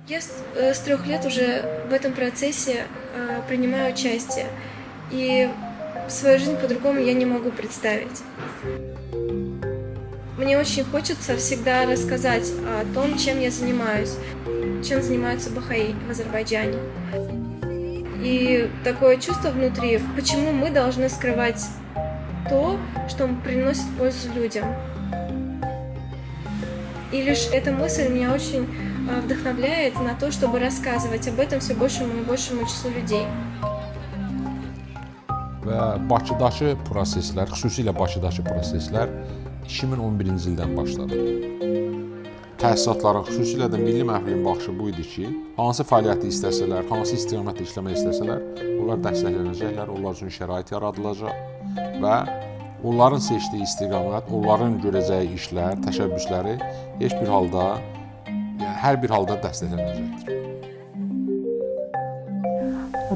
Я с 3 лет уже в этом процессе принимаю участие, и свою жизнь по-другому я не могу представить. Мне очень хочется всегда рассказать о том, чем я занимаюсь, чем занимаются бахаи в Азербайджане. И такое чувство внутри, почему мы должны скрывать то, что приносит пользу людям. И лишь эта мысль меня очень вдохновляет на то, чтобы рассказывать об этом все большему и большему числу людей. Və Bakıdakı proseslər, xüsusilə Bakıdakı proseslər 2011-ci ildən başladı. Təsisatların, xüsusilə də milli məhfilin baxışı bu idi ki, hansı fəaliyyəti istəsələr, hansı istiqamətdə işləmək istəsələr, onlar dəstəklənəcəklər, onlar üçün şərait yaradılacaq və onların seçdiyi istiqamət, onların görəcəyi işlər, təşəbbüsləri heç bir halda, yəni hər bir halda dəstəklənəcəkdir.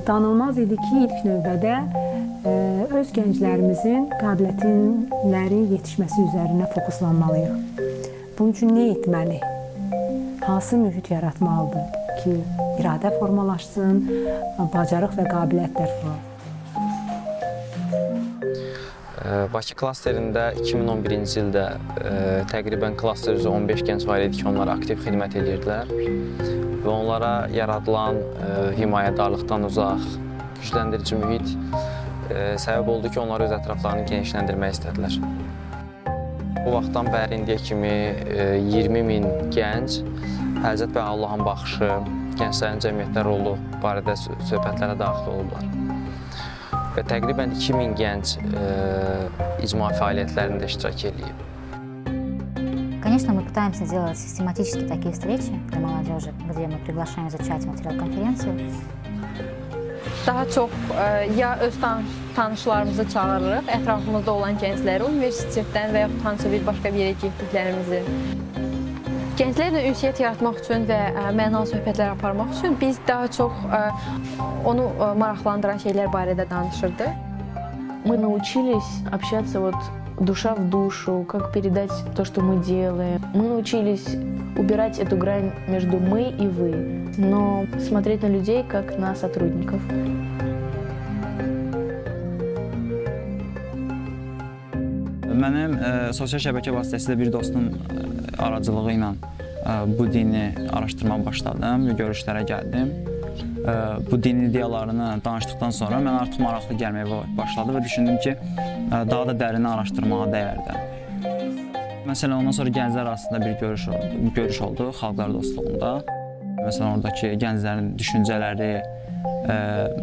Danılmaz idi ki, ilk növbədə öz gənclərimizin qabiliyyətləri yetişməsi üzərinə fokuslanmalıyıq. Bunun üçün nə etməli? Hansı mühit yaratmalıdır ki, iradə formalaşsın, bacarıq və qabiliyyətlər formalaşsın? Bakı klasterində 2011-ci ildə təqribən klaster üzrə 15 gənc var idi ki, onlar aktiv xidmət edirdilər və onlara yaradılan himayədarlıqdan uzaq, gücləndirici mühit səbəb oldu ki, onlar öz ətraflarını genişləndirmək istədilər. Bu vaxtdan bəri indiyə kimi 20.000 gənc Həzrət və Allahın baxışı, gənclərin cəmiyyətdə rolu barədə söhbətlərə daxil olublar. Və təqribən 2000 gənc icma fəaliyyətlərində iştirak edib. Конечно, мы пытаемся делать систематически такие встречи для молодежи, где мы приглашаем изучать материал конференции. Daha çox ya öz tanışlarımızı çağırırıq, ətrafımızda olan gəncləri, universitetdən və yaxud hansısa bir başqa bir yerə getdiklərimizi. Gənclərlə ünsiyyət yaratmaq üçün və mənalı söhbətlər aparmaq üçün biz daha çox onu maraqlandıran şeylər barədə danışırdıq. Мы научились общаться душа в душу, как передать то, что мы делаем. Мы научились убирать эту грань между мы и вы, но смотреть на людей как на сотрудников. Mənim sosial şəbəkə vasitəsilə bir dostum aracılığı ilə bu dini araşdırmağa başladım və görüşlərə gəldim. Bu dinin ideyalarını danışdıqdan sonra mən artıq maraqlı gəlməyə başladı və düşündüm ki, daha da dərin araşdırmağa dəyərdi. Məsələn, ondan sonra gənclər arasında bir görüş oldu xalqlar dostluğunda. Məsələn, oradakı gənclərin düşüncələri,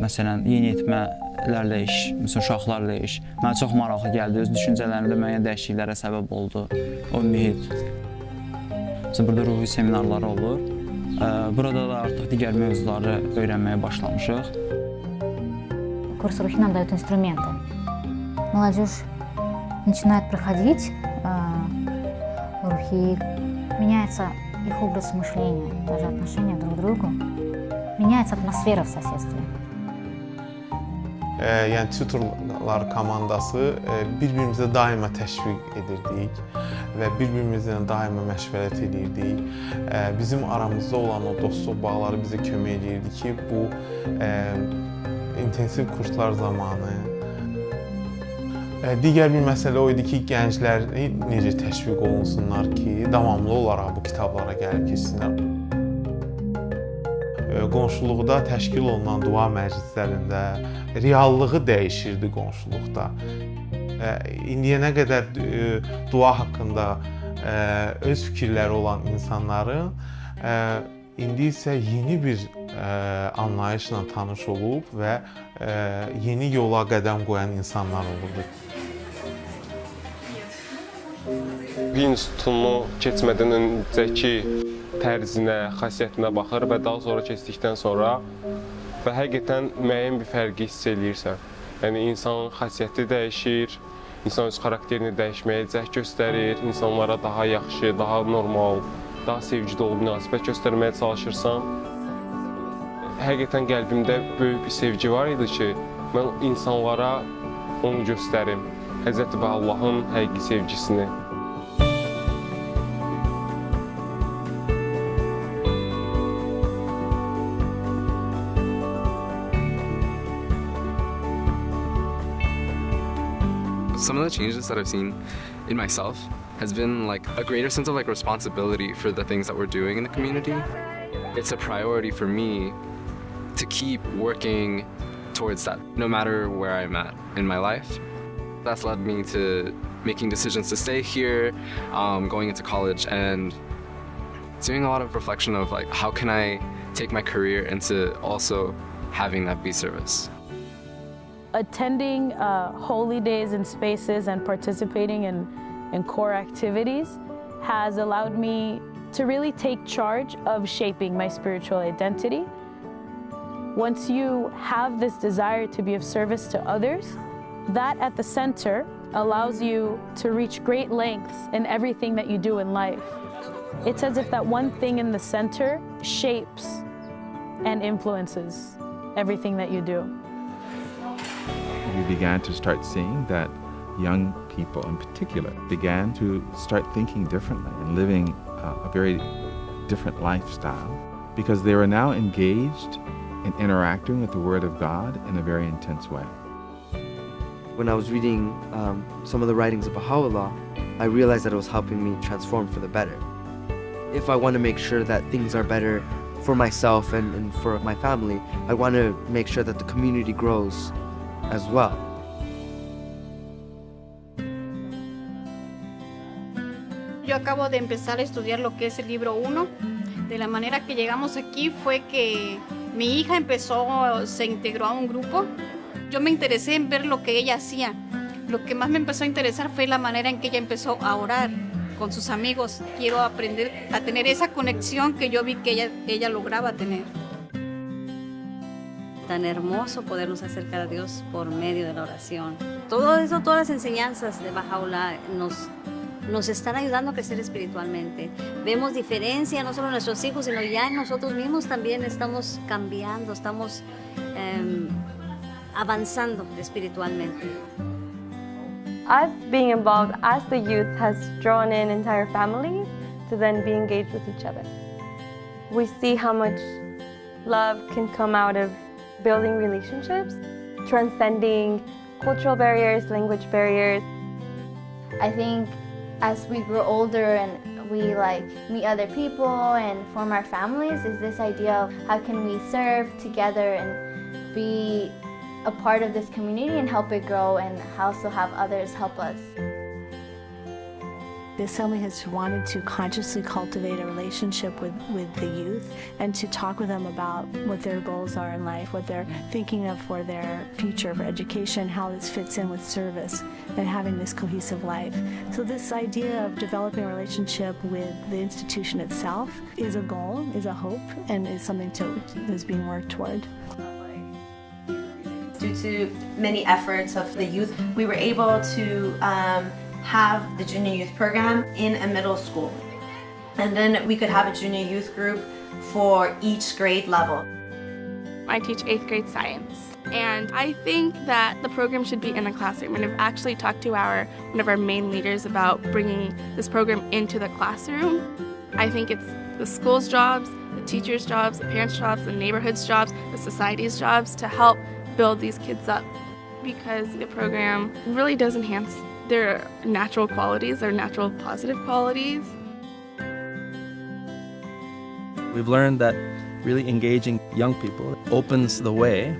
məsələn, yeniyetmələrlə iş, məsələn, uşaqlarla iş mənə çox maraqlı gəldi. Öz düşüncələrimdə müəyyən dəyişikliklərə səbəb oldu o mühit. Məsələn, burada ruhi seminarları olur. Burada da artıq digər mövzuları öyrənməyə başlamışıq. Курс рухи нам дают инструменты. Молодежь начинает проходить рухи, меняется их образ мышления, даже отношения друг к другу, меняется атмосфера в соседстве. Yəni tutorlar komandası bir-birimizə daima təşviq edirdik və bir-birimizlə daima məşvərət edirdik. Bizim aramızda olan o dostluq bağları bizə kömək edirdi ki, bu intensiv kurslar zamanı. Digər bir məsələ o idi ki, gənclər necə təşviq olunsunlar ki, davamlı olaraq bu kitablara gəlib keçsinlər. Qonşuluqda təşkil olunan dua məclislərində reallığı dəyişirdi qonşuluqda. İndiyənə qədər dua haqqında öz fikirləri olan insanların indi isə yeni bir anlayışla tanış olub və yeni yola qədəm qoyan insanlar olurdu. İnstitutumu keçmədən öncəki tərzinə, xasiyyətinə baxır və daha sonra keçdikdən sonra və həqiqətən müəyyən bir fərqi hiss eləyirsən. Yəni, insanın xasiyyəti dəyişir, insan öz xarakterini dəyişməyə cəhd göstərir, insanlara daha yaxşı, daha normal, daha sevgi dolu münasibət göstərməyə çalışırsan. Həqiqətən qəlbimdə böyük bir sevgi var idi ki, mən insanlara onu göstərim, Həzrəti və Allahın həqiqi sevgisini. Some of the changes that I've seen in myself has been like a greater sense of like responsibility for the things that we're doing in the community. It's a priority for me to keep working towards that, no matter where I'm at in my life. That's led me to making decisions to stay here, going into college, and doing a lot of reflection of like, how can I take my career into also having that be service. Attending holy days and spaces and participating in core activities has allowed me to really take charge of shaping my spiritual identity. Once you have this desire to be of service to others, that at the center allows you to reach great lengths in everything that you do in life. It's as if that one thing in the center shapes and influences everything that you do. We began to start seeing that young people in particular began to start thinking differently and living a very different lifestyle because they were now engaged in interacting with the Word of God in a very intense way. When I was reading some of the writings of Baha'u'llah, I realized that it was helping me transform for the better. If I want to make sure that things are better for myself and for my family, I want to make sure that the community grows as well. Yo acabo de empezar a estudiar lo que es el libro 1. De la manera que llegamos aquí fue que mi hija se integró a un grupo. Yo me interesé en ver lo que ella hacía. Lo que más me empezó a interesar fue la manera en que ella empezó a orar con sus amigos. Quiero aprender a tener esa conexión que yo vi que ella lograba tener. Tan hermoso podernos acercar a Dios por medio de la oración. Todo eso, todas las enseñanzas de Baha'u'llah nos están ayudando a crecer espiritualmente. Vemos diferencia no solo en nuestros hijos, sino ya en nosotros mismos también estamos cambiando, estamos avanzando espiritualmente. Us being involved as the youth has drawn in entire families to then be engaged with each other. We see how much love can come out of building relationships, transcending cultural barriers, language barriers. I think as we grow older and we like meet other people and form our families, is this idea of how can we serve together and be a part of this community and help it grow and also have others help us. The Assembly has wanted to consciously cultivate a relationship with the youth and to talk with them about what their goals are in life, what they're thinking of for their future, for education, how this fits in with service and having this cohesive life. So this idea of developing a relationship with the institution itself is a goal, is a hope, and is something that is being worked toward. Due to many efforts of the youth, we were able to have the junior youth program in a middle school. And then we could have a junior youth group for each grade level. I teach 8th grade science, and I think that the program should be in the classroom. And I've actually talked to one of our main leaders about bringing this program into the classroom. I think it's the school's jobs, the teachers' jobs, the parents' jobs, the neighborhood's jobs, the society's jobs to help build these kids up, because the program really does enhance their natural qualities, their natural positive qualities. We've learned that really engaging young people opens the way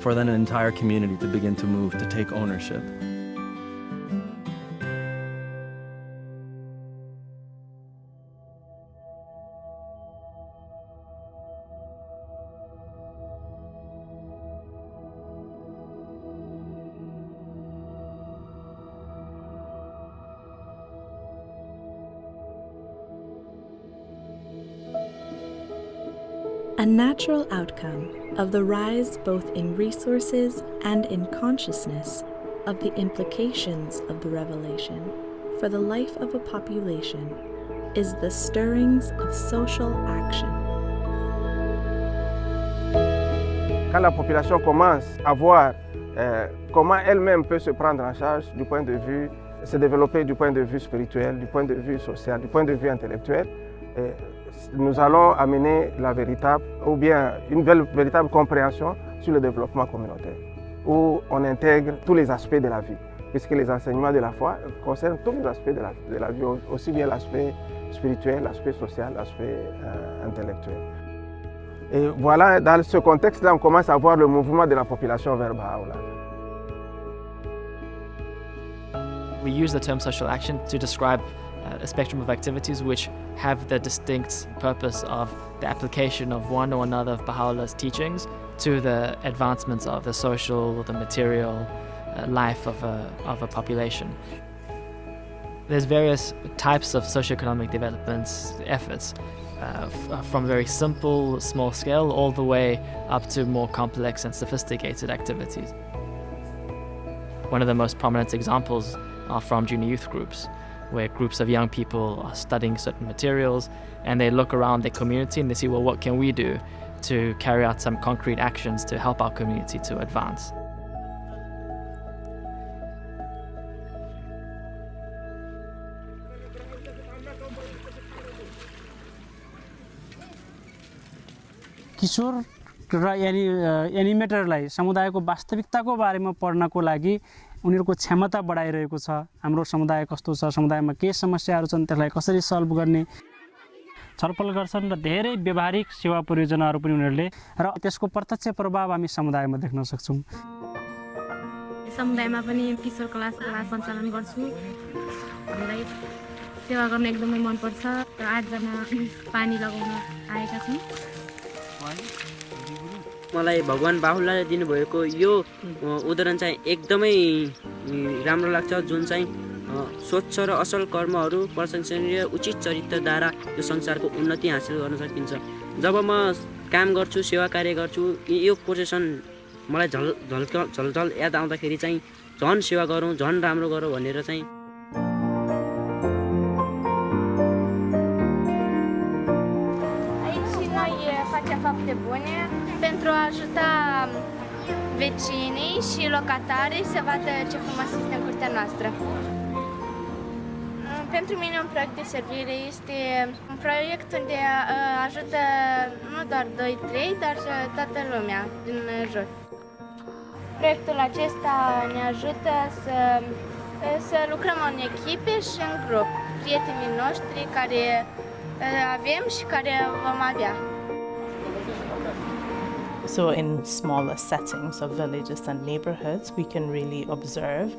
for then an entire community to begin to move, to take ownership. A natural outcome of the rise both in resources and in consciousness of the implications of the revelation for the life of a population is the stirrings of social action. Quand la population commence à voir comment elle-même peut se prendre en charge du point de vue, se développer du point de vue spirituel, du point de vue social, du point de vue intellectuel, nous allons amener la véritable, ou bien une véritable compréhension sur le développement communautaire, où on intègre tous les aspects de la vie, puisque les enseignements de la foi concernent tous les aspects de la vie, aussi bien l'aspect spirituel, l'aspect social, l'aspect intellectuel. Et voilà, dans ce contexte-là, on commence à voir le mouvement de la population vers Baha'u'llah. We use the term social action to describe a spectrum of activities which have the distinct purpose of the application of one or another of Baha'u'llah's teachings to the advancements of the social, the material life of a population. There's various types of socioeconomic development efforts, from very simple, small scale, all the way up to more complex and sophisticated activities. One of the most prominent examples are from junior youth groups, where groups of young people are studying certain materials and they look around their community and they see, well, what can we do to carry out some concrete actions to help our community to advance? किशोर र एनिमेटरलाई समुदायको वास्तविकताको बारेमा पढ्नको लागि उनीहरूको क्षमता बढाइरहेको छ। हाम्रो समुदाय कस्तो छ, समुदायमा के समस्याहरू छन्, त्यसलाई कसरी सल्भ गर्ने छलफल गर्छन् र धेरै व्यवहारिक सेवा परियोजनाहरू पनि उनीहरूले र त्यसको प्रत्यक्ष प्रभाव हामी समुदायमा देख्न सक्छौँ। समुदायमा पनि किशोर क्लास सञ्चालन गर्छु। हामीलाई सेवा गर्न एकदमै मन पर्छ र 8 जना पानी लगाउन आएका छौँ। मलाई भगवान बाहुल्लाले दिनुभएको यो उदाहरण चाहिँ एकदमै राम्रो लाग्छ, जुन चाहिँ स्वच्छ र असल कर्महरू प्रशंसनीय उचित चरित्रद्वारा यो संसारको उन्नति हासिल गर्न सकिन्छ। जब म काम गर्छु, सेवा कार्य गर्छु, यो कोटेसन मलाई झलझल याद आउँदाखेरि चाहिँ झन् सेवा गरौँ, झन् राम्रो गरौँ भनेर चाहिँ fapte bune pentru a ajuta vecinii și locatarii să vadă ce frumos este în curtea noastră. Pentru mine un proiect de servire este un proiect unde ajută nu doar 2-3, dar toată lumea din jur. Proiectul acesta ne ajută să Să lucrăm în echipe și în grup, prietenii noștri care avem și care vom avea. So in smaller settings of villages and neighborhoods, we can really observe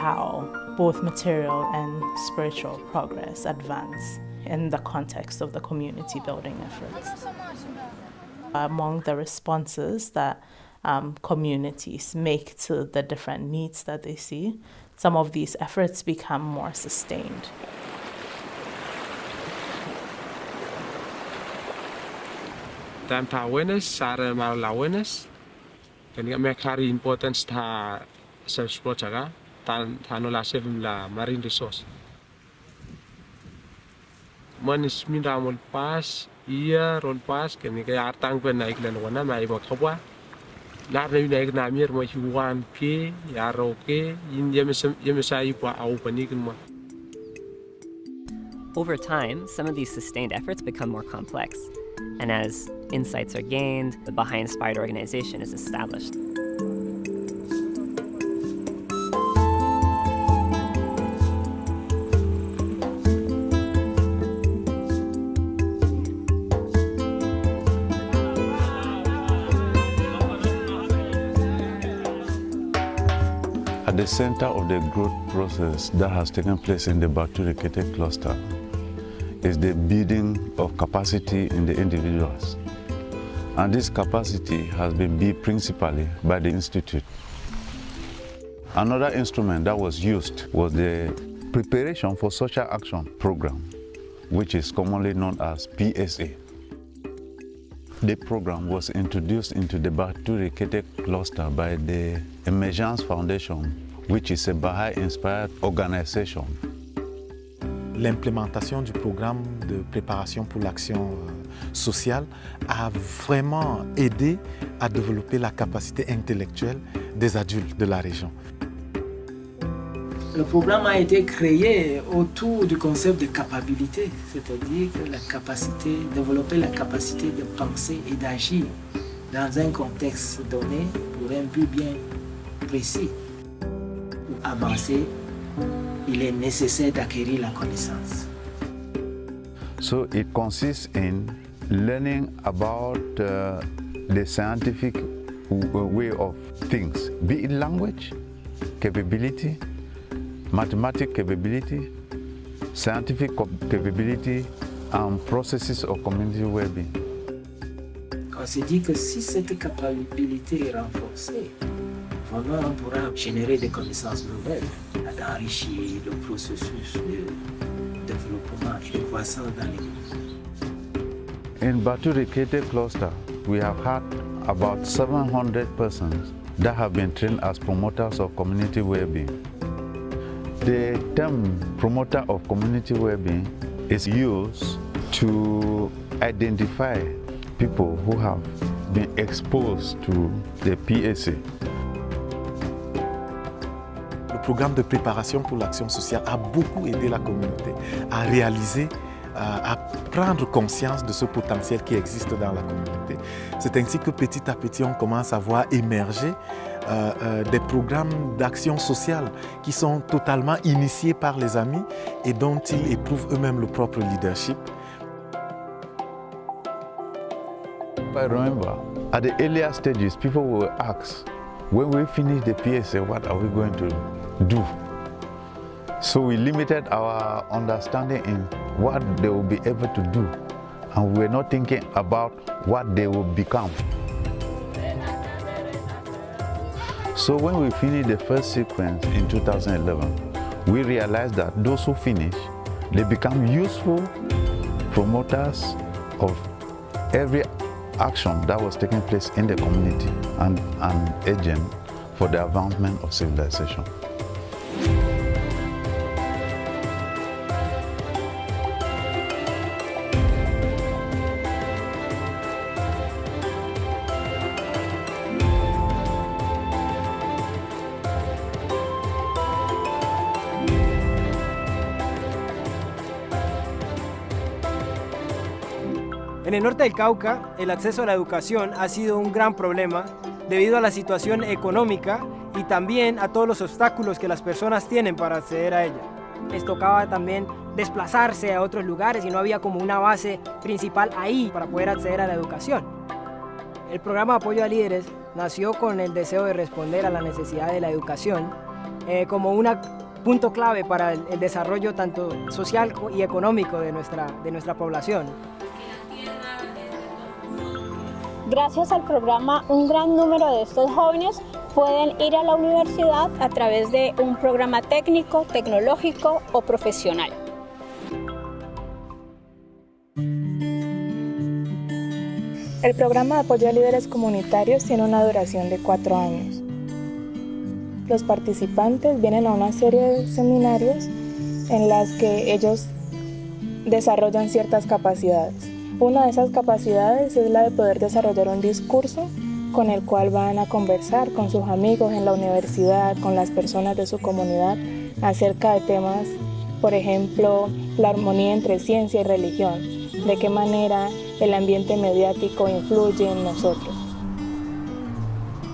how both material and spiritual progress advance in the context of the community building efforts. Among the responses that communities make to the different needs that they see, some of these efforts become more sustained. Tam ta awareness, sara mal awareness. Kani me carry importance ta self-support jaga, ta no la sevim la marine resource. Manis minda mon pas, iya ron pas, kani kaya artang pen naik dan wana mai mo khwa. Lar na naik na mir mo hiwan ke, yaro ke, in yemesai pa au panik mo. Over time, some of these sustained efforts become more complex. And as insights are gained, the Baha'i-inspired organization is established. At the center of the growth process that has taken place in the Batu-Rekete cluster is the building of capacity in the individuals. And this capacity has been built principally by the Institute. Another instrument that was used was the Preparation for Social Action program, which is commonly known as PSA. The program was introduced into the Batu-Rekete cluster by the Emergence Foundation, which is a Baha'i-inspired organization. L'implémentation du programme de préparation pour l'action sociale a vraiment aidé à développer la capacité intellectuelle des adultes de la région. Le programme a été créé autour du concept de capacité, c'est-à-dire que la capacité, développer la capacité de penser et d'agir dans un contexte donné pour un but bien précis. Pour avancer, il est nécessaire d'acquérir la connaissance. So it consists in learning about the scientific way of things, be it language, capability, mathematical capability, scientific capability, and processes of community well-being. On s'est dit que si cette capacité est renforcée, vraiment on pourra générer des connaissances nouvelles, d'enrichir le processus de développement, de croissance dans les In Batu-Rekete cluster, we have had about 700 persons that have been trained as promoters of community well-being. The term promoter of community well-being is used to identify people who have been exposed to the PSA. Le programme de préparation pour l'action sociale a beaucoup aidé la communauté à réaliser, à prendre conscience de ce potentiel qui existe dans la communauté. C'est ainsi que petit à petit, on commence à voir émerger des programmes d'action sociale qui sont totalement initiés par les amis et dont ils éprouvent eux-mêmes le propre leadership. I remember, at the earlier stages, people will ask, when we finish the PSA, what are we going to do? So we limited our understanding in what they will be able to do, and we were not thinking about what they will become. So when we finished the first sequence in 2011, we realized that those who finish, they become useful promoters of every action that was taking place in the community and an agent for the advancement of civilization. En el norte del Cauca, el acceso a la educación ha sido un gran problema debido a la situación económica y también a todos los obstáculos que las personas tienen para acceder a ella. Les tocaba también desplazarse a otros lugares y no había como una base principal ahí para poder acceder a la educación. El programa de apoyo a líderes nació con el deseo de responder a la necesidad de la educación como un punto clave para el desarrollo tanto social y económico de nuestra población. Gracias al programa, un gran número de estos jóvenes pueden ir a la universidad a través de un programa técnico, tecnológico o profesional. El programa de apoyo a líderes comunitarios tiene una duración de 4 años. Los participantes vienen a una serie de seminarios en las que ellos desarrollan ciertas capacidades. Una de esas capacidades es la de poder desarrollar un discurso con el cual van a conversar con sus amigos en la universidad, con las personas de su comunidad, acerca de temas, por ejemplo, la armonía entre ciencia y religión, de qué manera el ambiente mediático influye en nosotros.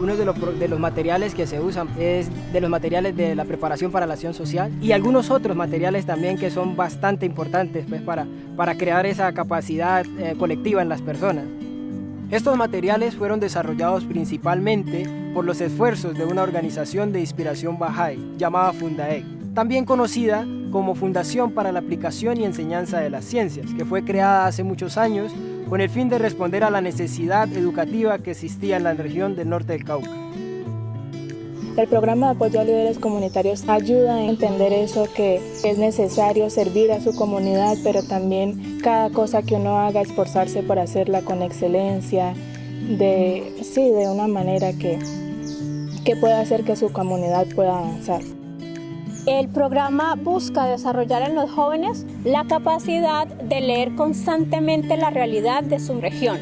Uno de los materiales que se usan es de los materiales de la preparación para la acción social y algunos otros materiales también que son bastante importantes pues, para crear esa capacidad colectiva en las personas. Estos materiales fueron desarrollados principalmente por los esfuerzos de una organización de inspiración Bahá'í llamada Fundaec, también conocida como Fundación para la Aplicación y Enseñanza de las Ciencias, que fue creada hace muchos años con el fin de responder a la necesidad educativa que existía en la región del norte del Cauca. El programa de apoyo a líderes comunitarios ayuda a entender eso, que es necesario servir a su comunidad, pero también cada cosa que uno haga, esforzarse por hacerla con excelencia, de una manera que pueda hacer que su comunidad pueda avanzar. El programa busca desarrollar en los jóvenes la capacidad de leer constantemente la realidad de su región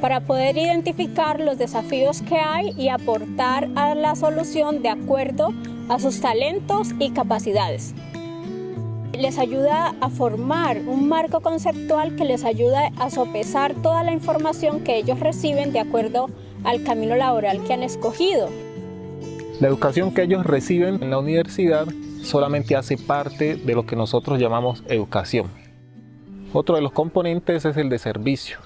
para poder identificar los desafíos que hay y aportar a la solución de acuerdo a sus talentos y capacidades. Les ayuda a formar un marco conceptual que les ayuda a sopesar toda la información que ellos reciben de acuerdo al camino laboral que han escogido. La educación que ellos reciben en la universidad solamente hace parte de lo que nosotros llamamos educación. Otro de los componentes es el de servicio.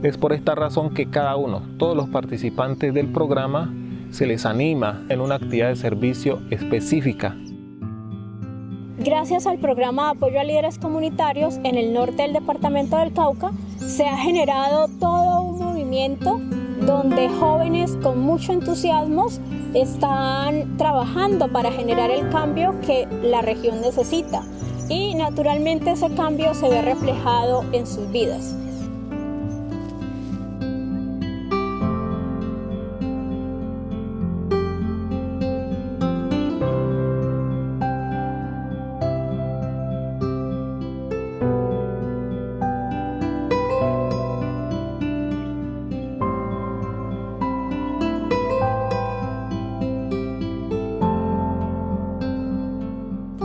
Es por esta razón que cada uno, todos los participantes del programa, se les anima en una actividad de servicio específica. Gracias al programa de apoyo a líderes comunitarios en el norte del departamento del Cauca, se ha generado todo un movimiento donde jóvenes con mucho entusiasmo están trabajando para generar el cambio que la región necesita. Y naturalmente ese cambio se ve reflejado en sus vidas.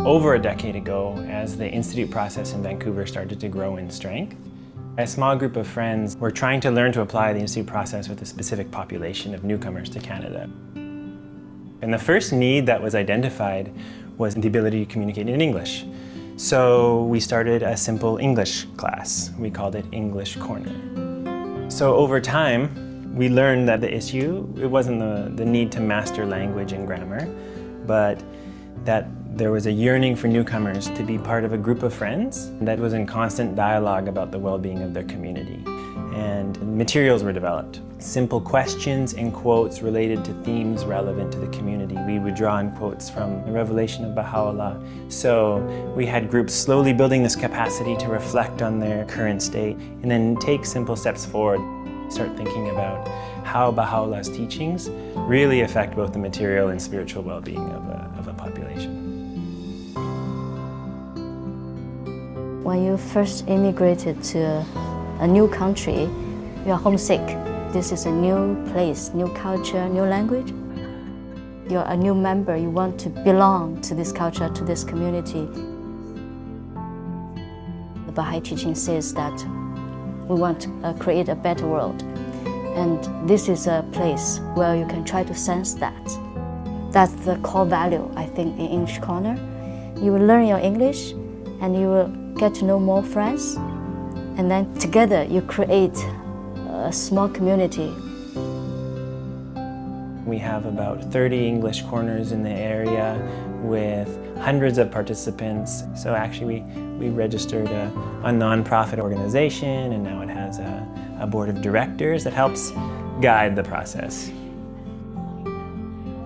Over a decade ago, as the institute process in Vancouver started to grow in strength, a small group of friends were trying to learn to apply the institute process with a specific population of newcomers to Canada. And the first need that was identified was the ability to communicate in English. So we started a simple English class. We called it English Corner. So over time, we learned that the issue, it wasn't the need to master language and grammar, but that there was a yearning for newcomers to be part of a group of friends that was in constant dialogue about the well-being of their community. And materials were developed. Simple questions and quotes related to themes relevant to the community. We would draw on quotes from the Revelation of Baha'u'llah. So we had groups slowly building this capacity to reflect on their current state and then take simple steps forward. Start thinking about how Baha'u'llah's teachings really affect both the material and spiritual well-being of a population. When you first immigrated to a new country, you are homesick. This is a new place, new culture, new language. You're a new member, you want to belong to this culture, to this community. The Baha'i teaching says that we want to create a better world. And this is a place where you can try to sense that. That's the core value, I think, in English Corner. You will learn your English and you will get to know more friends. And then together you create a small community. We have about 30 English corners in the area with hundreds of participants. So actually we registered a non-profit organization, and now it has a board of directors that helps guide the process.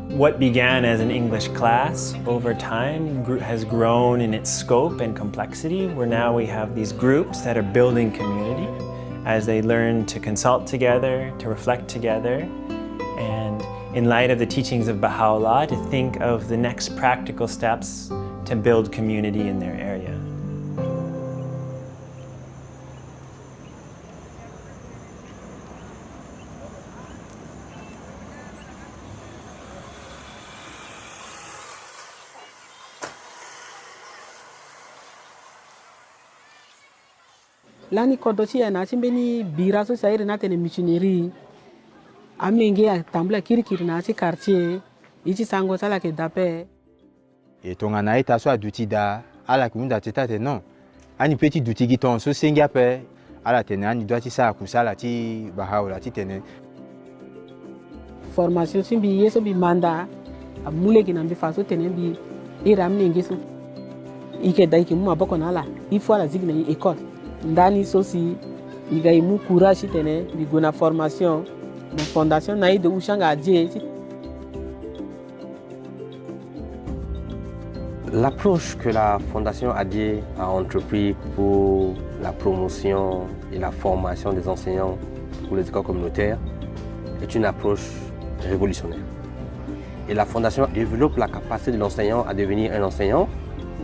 What began as an English class over time has grown in its scope and complexity, where now we have these groups that are building community as they learn to consult together, to reflect together, and in light of the teachings of Baha'u'llah, to think of the next practical steps to build community in their area. Lani kodochi ya na chimbeni bira so sairi na tene missionary amenge ya tambula kirikiri na chi quartier ichi sango sala ke dape e tonga na ita so aduti da ala kumunda tete non ani petit duti giton so senga pe ala tene ani doati sa kusala ti Baha'u'llah ti tene formation simbi yeso bi manda amule ki nambi faso tene bi iramne ngeso ike dai ki mu aboko na ala ifo ala zigna école ndani sosi igaimu courage tene bigona formation na fondation na ide ushanga adie. L'approche que la Fondation ADIE a entrepris pour la promotion et la formation des enseignants pour les écoles communautaires est une approche révolutionnaire. Et la Fondation développe la capacité de l'enseignant à devenir un enseignant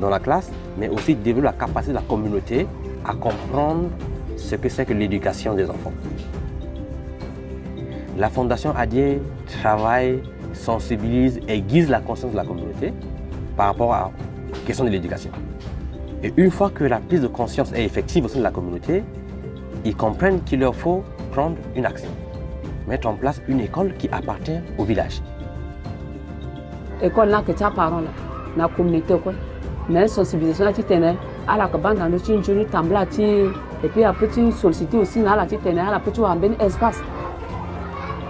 dans la classe, mais aussi développe la capacité de la communauté à comprendre ce que c'est que l'éducation des enfants. La Fondation ADIE travaille, sensibilise et aiguise la conscience de la communauté par rapport à la question de l'éducation. Et une fois que la prise de conscience est effective au sein de la communauté, ils comprennent qu'il leur faut prendre une action, mettre en place une école qui appartient au village. École là que tu as parlé, la communauté quoi, mais sensibilisation là tu tenais à la cabane dans le chinchoni tambla ti et puis après tu solliciter aussi là la tu tenais à la petit ou un espace.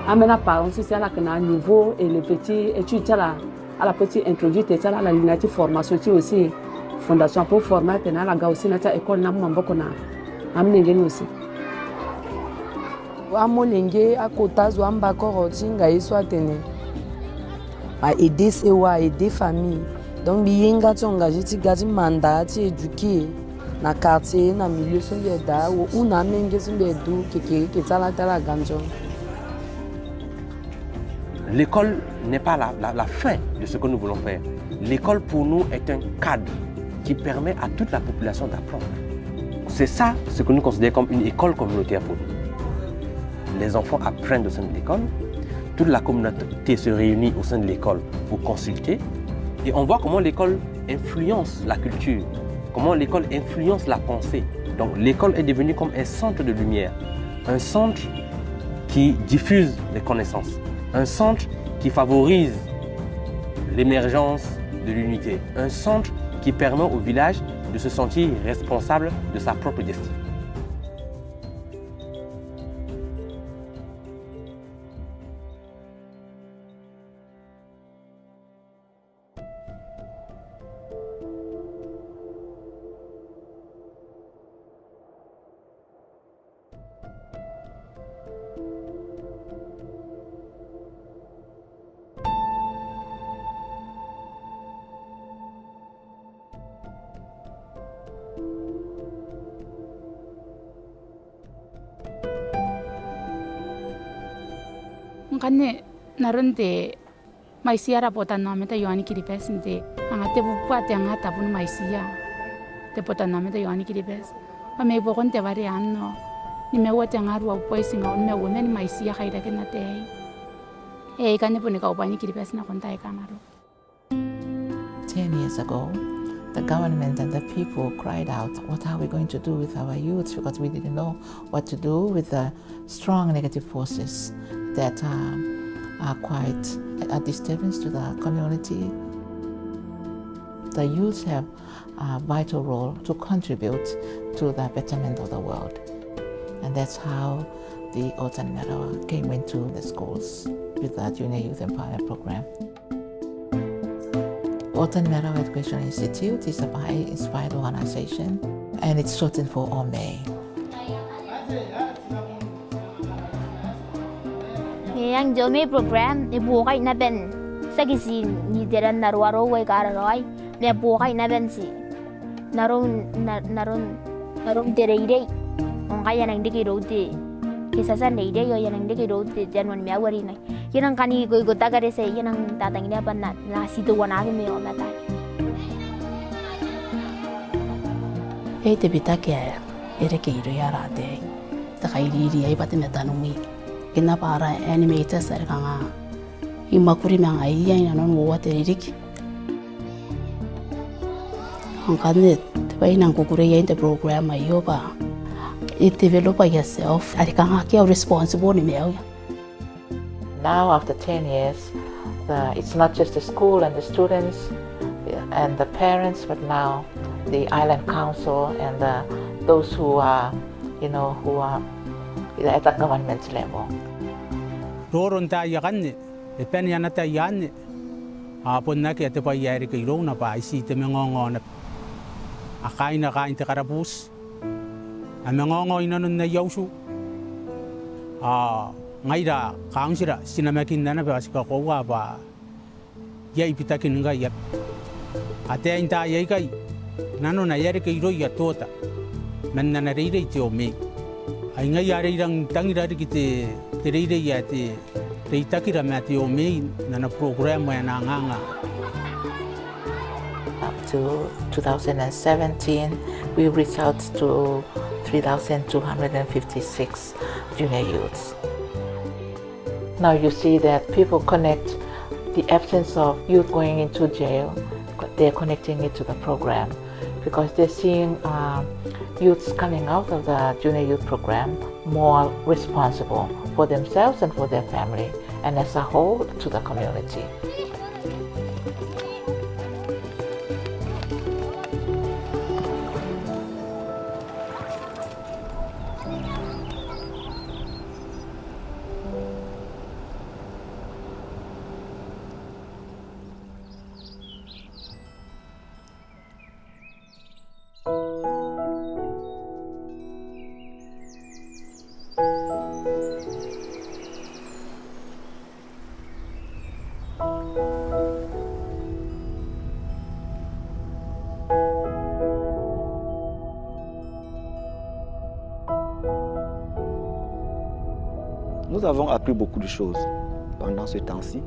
Amena parents si c'est là que na niveau et le petit étudiant là à la petite introduite et la ligne de formation aussi fondation pour former tena la ga aussi na ta école na mamboko na amnengeni aussi amolenge akotazo ambako rotinga iswa tene a aider sewa aider famille donc biyenga tsonga jiti gati mandat ti éduquer na quartier na milieu songe da ou una menge songe du ke tala ganjo. L'école n'est pas la fin de ce que nous voulons faire. L'école pour nous est un cadre qui permet à toute la population d'apprendre. C'est ça ce que nous considérons comme une école communautaire pour nous. Les enfants apprennent au sein de l'école, toute la communauté se réunit au sein de l'école pour consulter et on voit comment l'école influence la culture, comment l'école influence la pensée. Donc l'école est devenue comme un centre de lumière, un centre qui diffuse les connaissances. Un centre qui favorise l'émergence de l'unité. Un centre qui permet au village de se sentir responsable de sa propre destinée. Ngane naronde maisia rapota nome ta yoani kiripes nte angate bupwa te angata bun maisia te pota nome ta yoani kiripes pa me bo konte vari anno ni me wote ngaru wa poisinga ni me wo men maisia khaida kenate e kane pone ka opani kiripes na konta e kanaro. 10 years ago, the government and the people cried out, what are we going to do with our youth? Because we didn't know what to do with the strong negative forces that are quite a disturbance to the community. The youth have a vital role to contribute to the betterment of the world. And that's how the A Widening Embrace came into the schools with the Junior Youth Empowerment Program. A Widening Embrace Education Institute is a Baha'i-inspired organization, and it's shortened for OME. Yang Jome program ni bukai na ben sagisi ni deran narwaro way kararoi ni bukai na ben si narong dereire on kaya nang diki rote kisasa neire yo yang diki rote janwan miawari nai yanang kani go tagare se yanang tatang ni apan na situ wana me o mata te bitake ere ke iro yara de ta kairi ai patime tanumi kina para animators are kanga imakuri mang ai ina non wo teririk hangane bai nang kukure ya the program ayo ba it develop yourself ari kanga ke responsible ni meo. Now after 10 years it's not just the school and the students and the parents, but now the island council and those who are at the government level. Roron ta yakan e pen yana ta yan apon na ke te pa yari ke ro na pa isi te mengongo na akai na kain te karabus a mengongo ina nun na yausu ngaira kaungsira sinamakin na ba sika ko wa ba yai pitakin nga yap ate inta yai kai nano na yari ke ro ya tota men na reire te o me ai nga yari rang tangira ki te reire ya te itakira mate o me na program ya na nganga. Up to 2017 we reached out to 3,256 junior youths. Now you see that people connect the absence of youth going into jail, they're connecting it to the program because they're seeing youths coming out of the junior youth program more responsible for themselves and for their family, and as a whole to the community. Nous avons appris beaucoup de choses pendant ce temps-ci.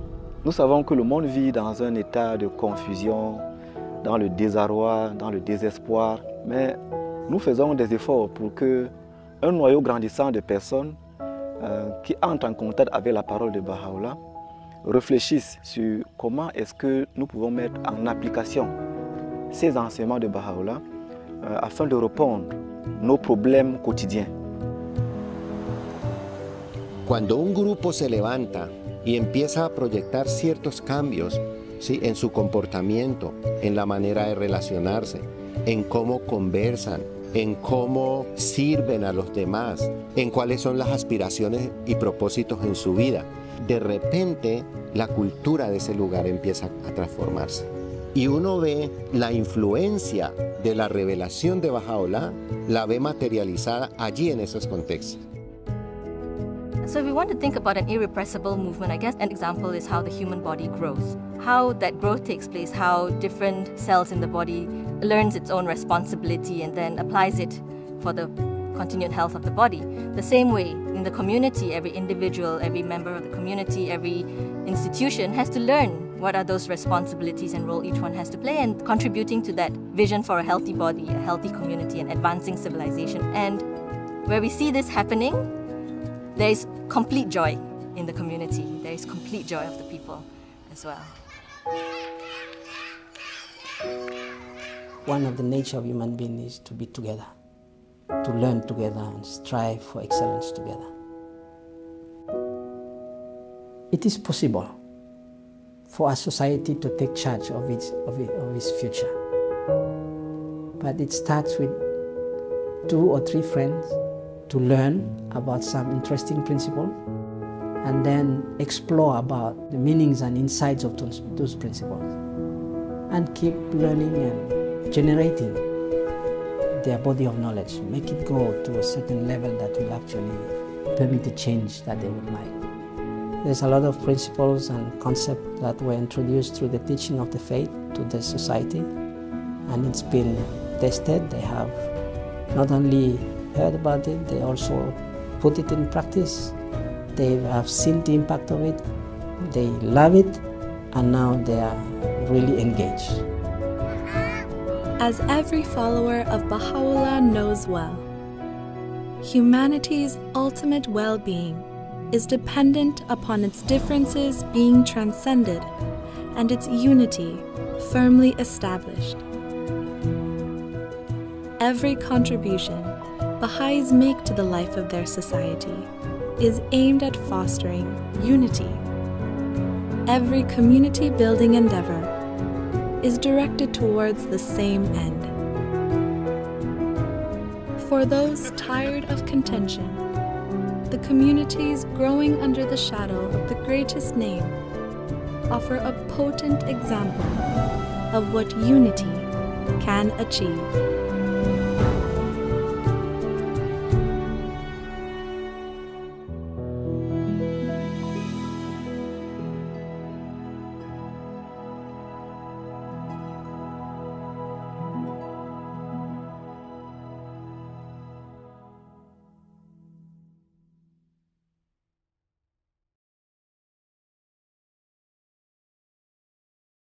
Nous savons que le monde vit dans un état de confusion, dans le désarroi, dans le désespoir, mais nous faisons des efforts pour qu'un noyau grandissant de personnes qui entrent en contact avec la parole de Baha'u'llah réfléchissent sur comment est-ce que nous pouvons mettre en application ces enseignements de Baha'u'llah afin de répondre à nos problèmes quotidiens. Cuando un grupo se levanta y empieza a proyectar ciertos cambios, ¿sí?, en su comportamiento, en la manera de relacionarse, en cómo conversan, en cómo sirven a los demás, en cuáles son las aspiraciones y propósitos en su vida, de repente la cultura de ese lugar empieza a transformarse. Y uno ve la influencia de la revelación de Baha'u'llah, la ve materializada allí en esos contextos. So if we want to think about an irrepressible movement, I guess an example is how the human body grows. How that growth takes place, how different cells in the body learns its own responsibility and then applies it for the continued health of the body. The same way in the community, every individual, every member of the community, every institution has to learn what are those responsibilities and role each one has to play, and contributing to that vision for a healthy body, a healthy community, and advancing civilization. And where we see this happening, there is complete joy in the community. There is complete joy of the people as well. one of the nature of human beings is to be together, to learn together and strive for excellence together. It is possible for a society to take charge of its future. But it starts with 2 or 3 friends to learn about some interesting principles and then explore about the meanings and insights of those principles and keep learning and generating their body of knowledge, make it grow to a certain level that will actually permit the change that they would like. There's a lot of principles and concepts that were introduced through the teaching of the faith to the society, and it's been tested. They have not only heard about it, they also put it in practice. They have seen the impact of it, they love it, and now they are really engaged. As every follower of Baha'u'llah knows well, humanity's ultimate well-being is dependent upon its differences being transcended and its unity firmly established. Every contribution Baha'is make to the life of their society is aimed at fostering unity. Every community-building endeavor is directed towards the same end. For those tired of contention, the communities growing under the shadow of the greatest name offer a potent example of what unity can achieve.